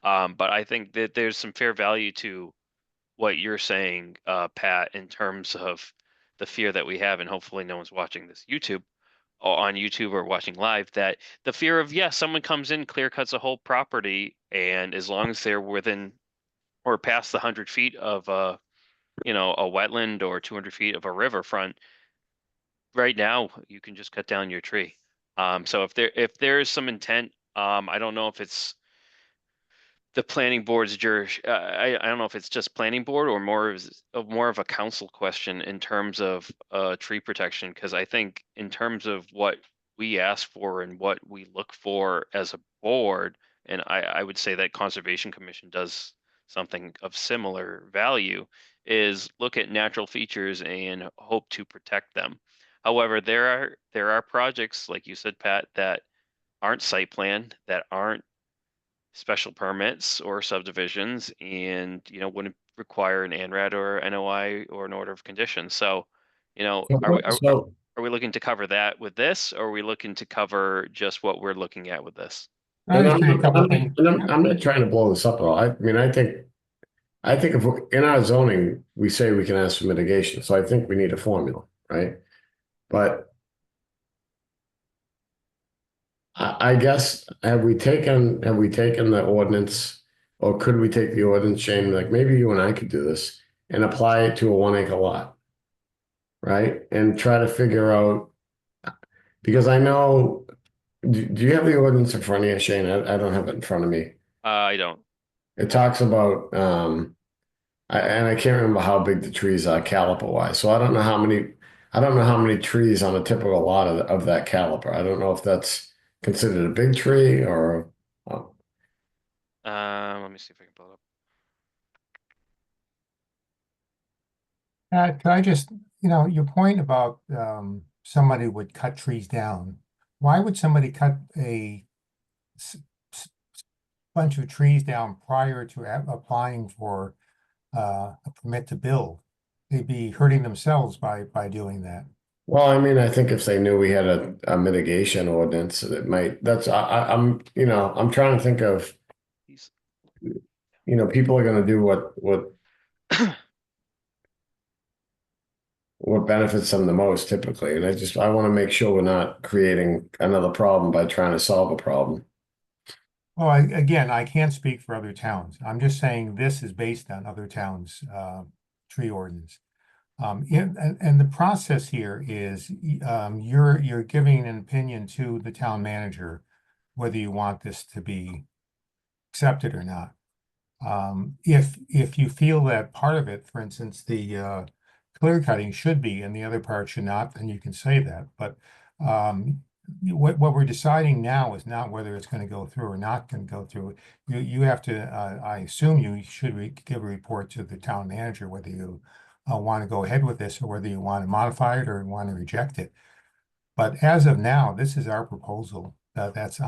[SPEAKER 1] But I think that there's some fair value to what you're saying, Pat, in terms of the fear that we have, and hopefully no one's watching this on YouTube or watching live, that the fear of, someone comes in, clear cuts a whole property, and as long as they're within or past the 100 feet of a wetland or 200 feet of a riverfront, right now you can just cut down your tree. So if there is some intent, I don't know if it's the planning board's I don't know if it's just planning board or more of a council question in terms of tree protection, because I think in terms of what we ask for and what we look for as a board, and I would say that Conservation Commission does something of similar value, is look at natural features and hope to protect them. However, there are projects, like you said, Pat, that aren't site planned, that aren't special permits or subdivisions, and wouldn't require an ANRAD or NOI or an order of conditions. So, are we looking to cover that with this, or are we looking to cover just what we're looking at with this?
[SPEAKER 2] I'm not trying to blow this up at all. I mean, I think if in our zoning, we say we can ask for mitigation, so I think we need a formula, right? But I guess, have we taken the ordinance, or could we take the ordinance, Shane, like maybe you and I could do this and apply it to a 1 acre lot, right? And try to figure out, because I know, do you have the ordinance in front of you, Shane? I don't have it in front of me.
[SPEAKER 1] I don't.
[SPEAKER 2] It talks about, and I can't remember how big the trees are caliper wise. So I don't know how many trees on a typical lot of that caliper. I don't know if that's considered a big tree or.
[SPEAKER 1] Let me see if I can pull it up.
[SPEAKER 13] Could I just, your point about somebody would cut trees down. Why would somebody cut a bunch of trees down prior to applying for a permit to build? They'd be hurting themselves by doing that.
[SPEAKER 2] Well, I mean, I think if they knew we had a mitigation ordinance, I'm trying to think of, people are going to do what benefits them the most typically. And I want to make sure we're not creating another problem by trying to solve a problem.
[SPEAKER 13] Well, I can't speak for other towns. I'm just saying this is based on other towns' tree ordinance. And the process here is you're giving an opinion to the town manager whether you want this to be accepted or not. If you feel that part of it, for instance, the clear cutting should be and the other part should not, then you can say that. But what we're deciding now is not whether it's going to go through or not going to go through. You have to, I assume you should give a report to the town manager whether you want to go ahead with this or whether you want to modify it or want to reject it. But as of now, this is our proposal that's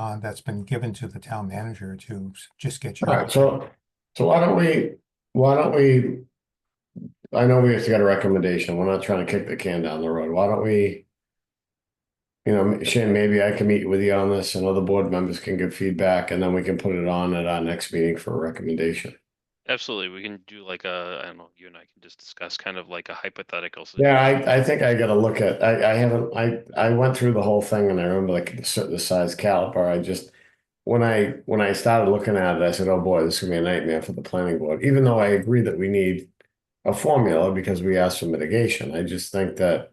[SPEAKER 13] been given to the town manager to just get your.
[SPEAKER 2] All right, so why don't we, I know we have to get a recommendation. We're not trying to kick the can down the road. Why don't we, Shane, maybe I can meet with you on this and other board members can give feedback, and then we can put it on at our next meeting for a recommendation.
[SPEAKER 1] Absolutely. We can do like I don't know, you and I can just discuss kind of like a hypothetical
[SPEAKER 2] situation. Yeah, I think I got to look at, I went through the whole thing and I remember like the size caliper. When I started looking at it, I said, oh boy, this is gonna be a nightmare for the planning board, even though I agree that we need a formula because we asked for mitigation. I just think that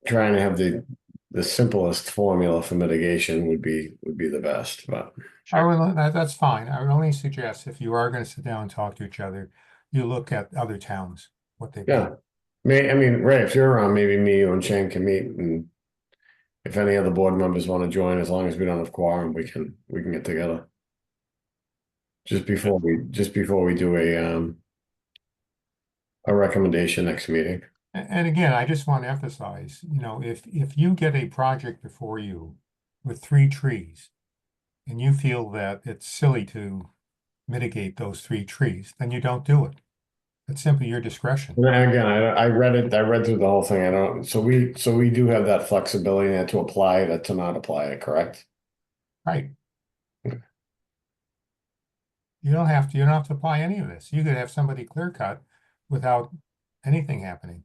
[SPEAKER 2] trying to have the simplest formula for mitigation would be the best, but.
[SPEAKER 13] That's fine. I would only suggest if you are going to sit down and talk to each other, you look at other towns, what they've done.
[SPEAKER 2] I mean, Ray, if you're around, maybe me, you and Shane can meet, and if any other board members want to join, as long as we don't have quorum, we can get together. just before we do a recommendation next meeting.
[SPEAKER 13] And again, I just want to emphasize, you know, if you get a project before you with 3 trees and you feel that it's silly to mitigate those 3 trees, then you don't do it. It's simply your discretion.
[SPEAKER 2] And again, I read it, I read through the whole thing. I don't, so we do have that flexibility to apply it, to not apply it, correct?
[SPEAKER 13] Right. You don't have to apply any of this. You could have somebody clear cut without anything happening.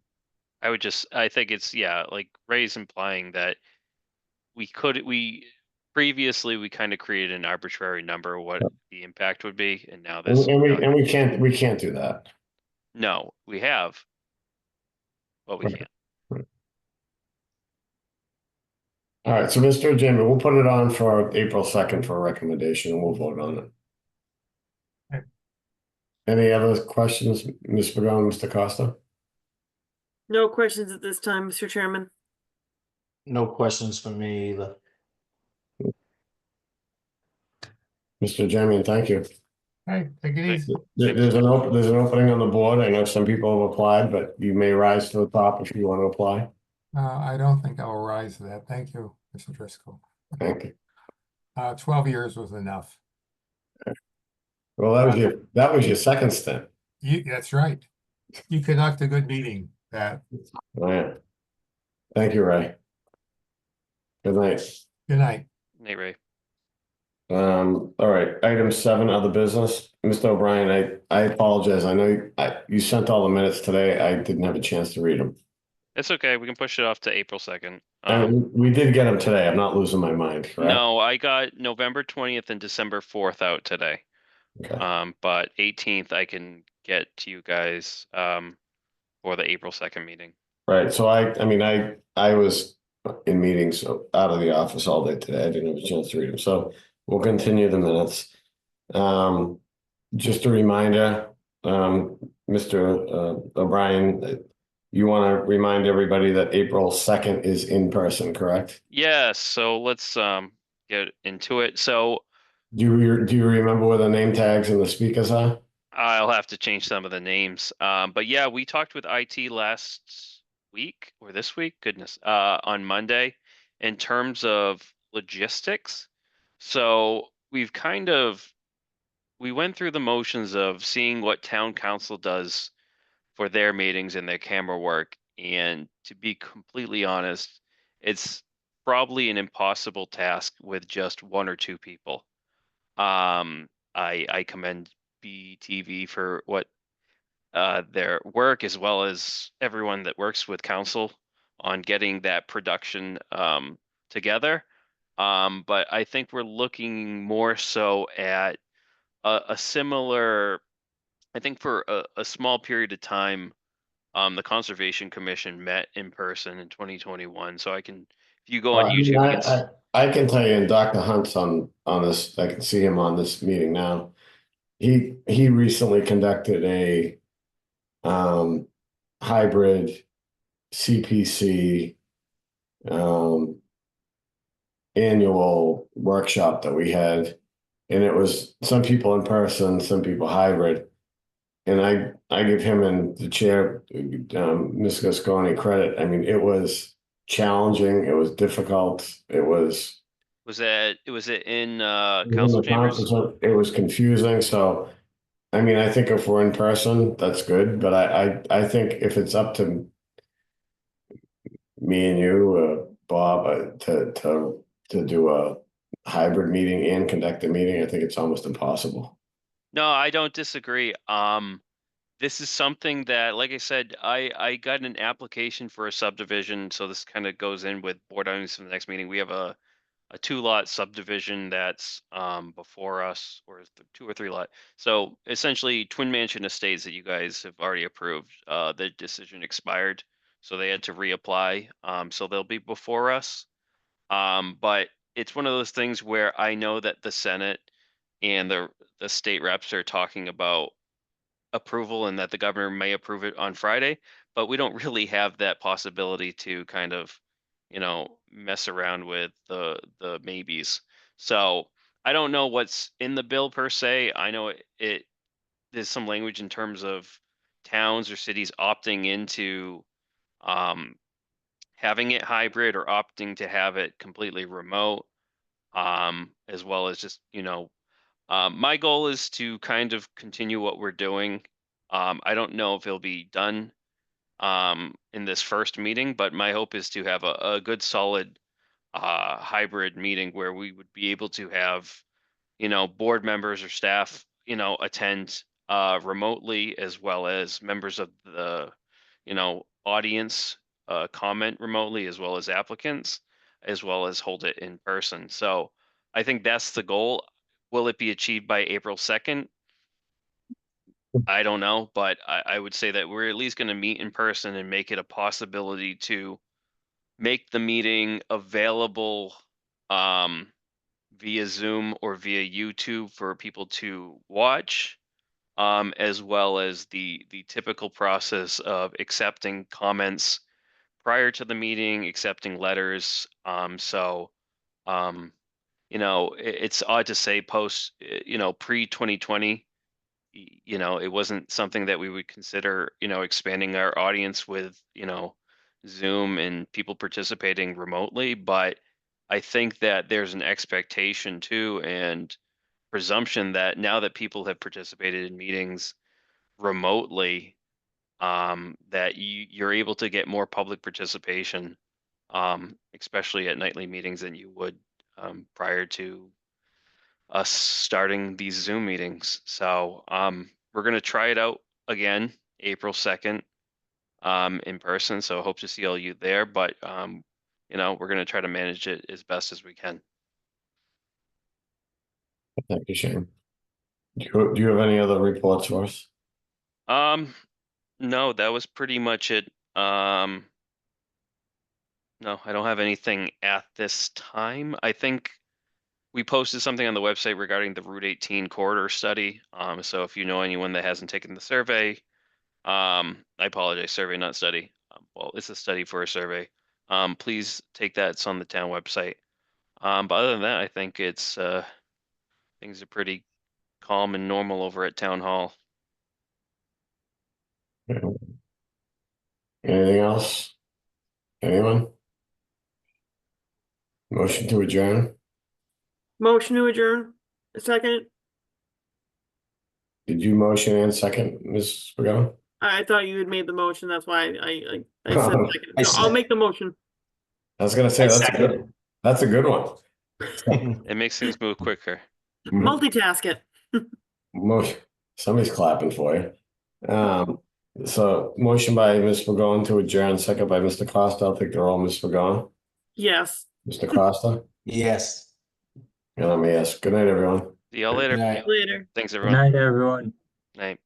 [SPEAKER 1] I think it's, yeah, like Ray's implying that we previously we kind of created an arbitrary number of what the impact would be, and now this.
[SPEAKER 2] And we can't do that.
[SPEAKER 1] No, we have. But we
[SPEAKER 2] Right.
[SPEAKER 1] can't.
[SPEAKER 2] All right, so Mr. Jamie, we'll put it on for April 2nd for a recommendation and we'll vote on it.
[SPEAKER 13] Okay.
[SPEAKER 2] Any other questions, Ms. Pagano, Mr. Costa?
[SPEAKER 10] No questions at this time, Mr. Chairman.
[SPEAKER 8] No questions for me either.
[SPEAKER 2] Mr. Jamie, thank you.
[SPEAKER 13] Hey, take it easy.
[SPEAKER 2] There's an opening on the board. I know some people have applied, but you may rise to the top if you want to apply.
[SPEAKER 13] I don't think I'll rise to that. Thank you, Mr. Driscoll.
[SPEAKER 2] Thank you.
[SPEAKER 13] 12 years was enough.
[SPEAKER 2] Well, that was your second stint.
[SPEAKER 13] That's right. You conduct a good meeting, Pat.
[SPEAKER 2] Oh, yeah. Thank you, Ray. Good night.
[SPEAKER 13] Good night.
[SPEAKER 1] Nate Ray.
[SPEAKER 2] All right, item 7, other business. Mr. O'Brien, I apologize. I know you sent all the minutes today. I didn't have a chance to read them.
[SPEAKER 1] It's okay. We can push it off to April 2nd.
[SPEAKER 2] And we did get them today. I'm not losing my mind, correct?
[SPEAKER 1] No, I got November 20th and December 4th out today.
[SPEAKER 2] Okay.
[SPEAKER 1] But 18th I can get to you guys for the April 2nd meeting.
[SPEAKER 2] Right. So I was in meetings out of the office all day today. I didn't have a chance to read them. So we'll continue the minutes. Just a reminder, Mr. O'Brien, you want to remind everybody that April 2nd is in person, correct?
[SPEAKER 1] Yes, so let's get into it. So
[SPEAKER 2] Do you remember where the name tags and the speakers are?
[SPEAKER 1] I'll have to change some of the names. But yeah, we talked with IT last week or this week, goodness, on Monday in terms of logistics. So we went through the motions of seeing what town council does for their meetings and their camera work. And to be completely honest, it's probably an impossible task with just 1 or 2 people. I commend BTV for what their work, as well as everyone that works with council on getting that production together. But I think we're looking more so at a similar, I think for a small period of time, the Conservation Commission met in person in 2021. So if you go on YouTube,
[SPEAKER 2] I can tell you, and Dr. Hunt's on this, I can see him on this meeting now. He recently conducted a hybrid CPC annual workshop that we had, and it was some people in person, some people hybrid. And I give him and the chair, Ms. Gasconi, credit. I mean, it was challenging. It was difficult. It was
[SPEAKER 1] it in council chambers?
[SPEAKER 2] It was confusing. So, I mean, I think if we're in person, that's good. But I think if it's up to me and you, Bob, to do a hybrid meeting and conduct a meeting, I think it's almost impossible.
[SPEAKER 1] No, I don't disagree. This is something that, like I said, I got an application for a subdivision. So this kind of goes in with board items for the next meeting. We have a 2-lot subdivision that's before us, or 2 or 3 lot. So essentially Twin Mansion Estates that you guys have already approved, the decision expired. So they had to reapply. So they'll be before us. But it's one of those things where I know that the Senate and the state reps are talking about approval and that the governor may approve it on Friday, but we don't really have that possibility to kind of, mess around with the maybes. So I don't know what's in the bill per se. I know there's some language in terms of towns or cities opting into having it hybrid or opting to have it completely remote, as well as just, my goal is to kind of continue what we're doing. I don't know if it'll be done in this first meeting, but my hope is to have a good solid hybrid meeting where we would be able to have, board members or staff, attend remotely, as well as members of the, audience comment remotely, as well as applicants, as well as hold it in person. So I think that's the goal. Will it be achieved by April 2nd? I don't know, but I would say that we're at least going to meet in person and make it a possibility to make the meeting available via Zoom or via YouTube for people to watch, as well as the typical process of accepting comments prior to the meeting, accepting letters. It's odd to say post, pre-2020, it wasn't something that we would consider, expanding our audience with, Zoom and people participating remotely. But I think that there's an expectation too, and presumption that now that people have participated in meetings remotely, that you're able to get more public participation, especially at nightly meetings, than you would prior to us starting these Zoom meetings. So we're going to try it out again, April 2nd, in person. So I hope to see all you there, but we're going to try to manage it as best as we can.
[SPEAKER 2] Thank you, Shane. Do you have any other reports for us?
[SPEAKER 1] No, that was pretty much it. No, I don't have anything at this time. I think we posted something on the website regarding the Route 18 corridor study. So if you know anyone that hasn't taken the survey, I apologize, survey, not study. Well, it's a study for a survey. Please take that. It's on the town website. But other than that, I think it's things are pretty calm and normal over at Town Hall.
[SPEAKER 2] Anything else? Anyone? Motion to adjourn?
[SPEAKER 10] Motion to adjourn. A second.
[SPEAKER 2] Did you motion and second, Ms. Pagano?
[SPEAKER 10] I thought you had made the motion. That's why I said
[SPEAKER 2] Oh,
[SPEAKER 10] second. So I'll make the motion.
[SPEAKER 2] I was gonna say, that's a good one.
[SPEAKER 1] It makes things move quicker.
[SPEAKER 10] Multitask it.
[SPEAKER 2] Somebody's clapping for you. So motion by Ms. Pagano to adjourn, second by Mr. Costa. I'll take the roll, Ms. Pagano.
[SPEAKER 10] Yes.
[SPEAKER 2] Mr. Costa?
[SPEAKER 8] Yes.
[SPEAKER 2] And I'm a yes. Good night, everyone.
[SPEAKER 1] See y'all later.
[SPEAKER 8] Good night.
[SPEAKER 10] Later.
[SPEAKER 1] Thanks,
[SPEAKER 12] Good
[SPEAKER 1] everyone.
[SPEAKER 12] night, everyone.
[SPEAKER 1] Night.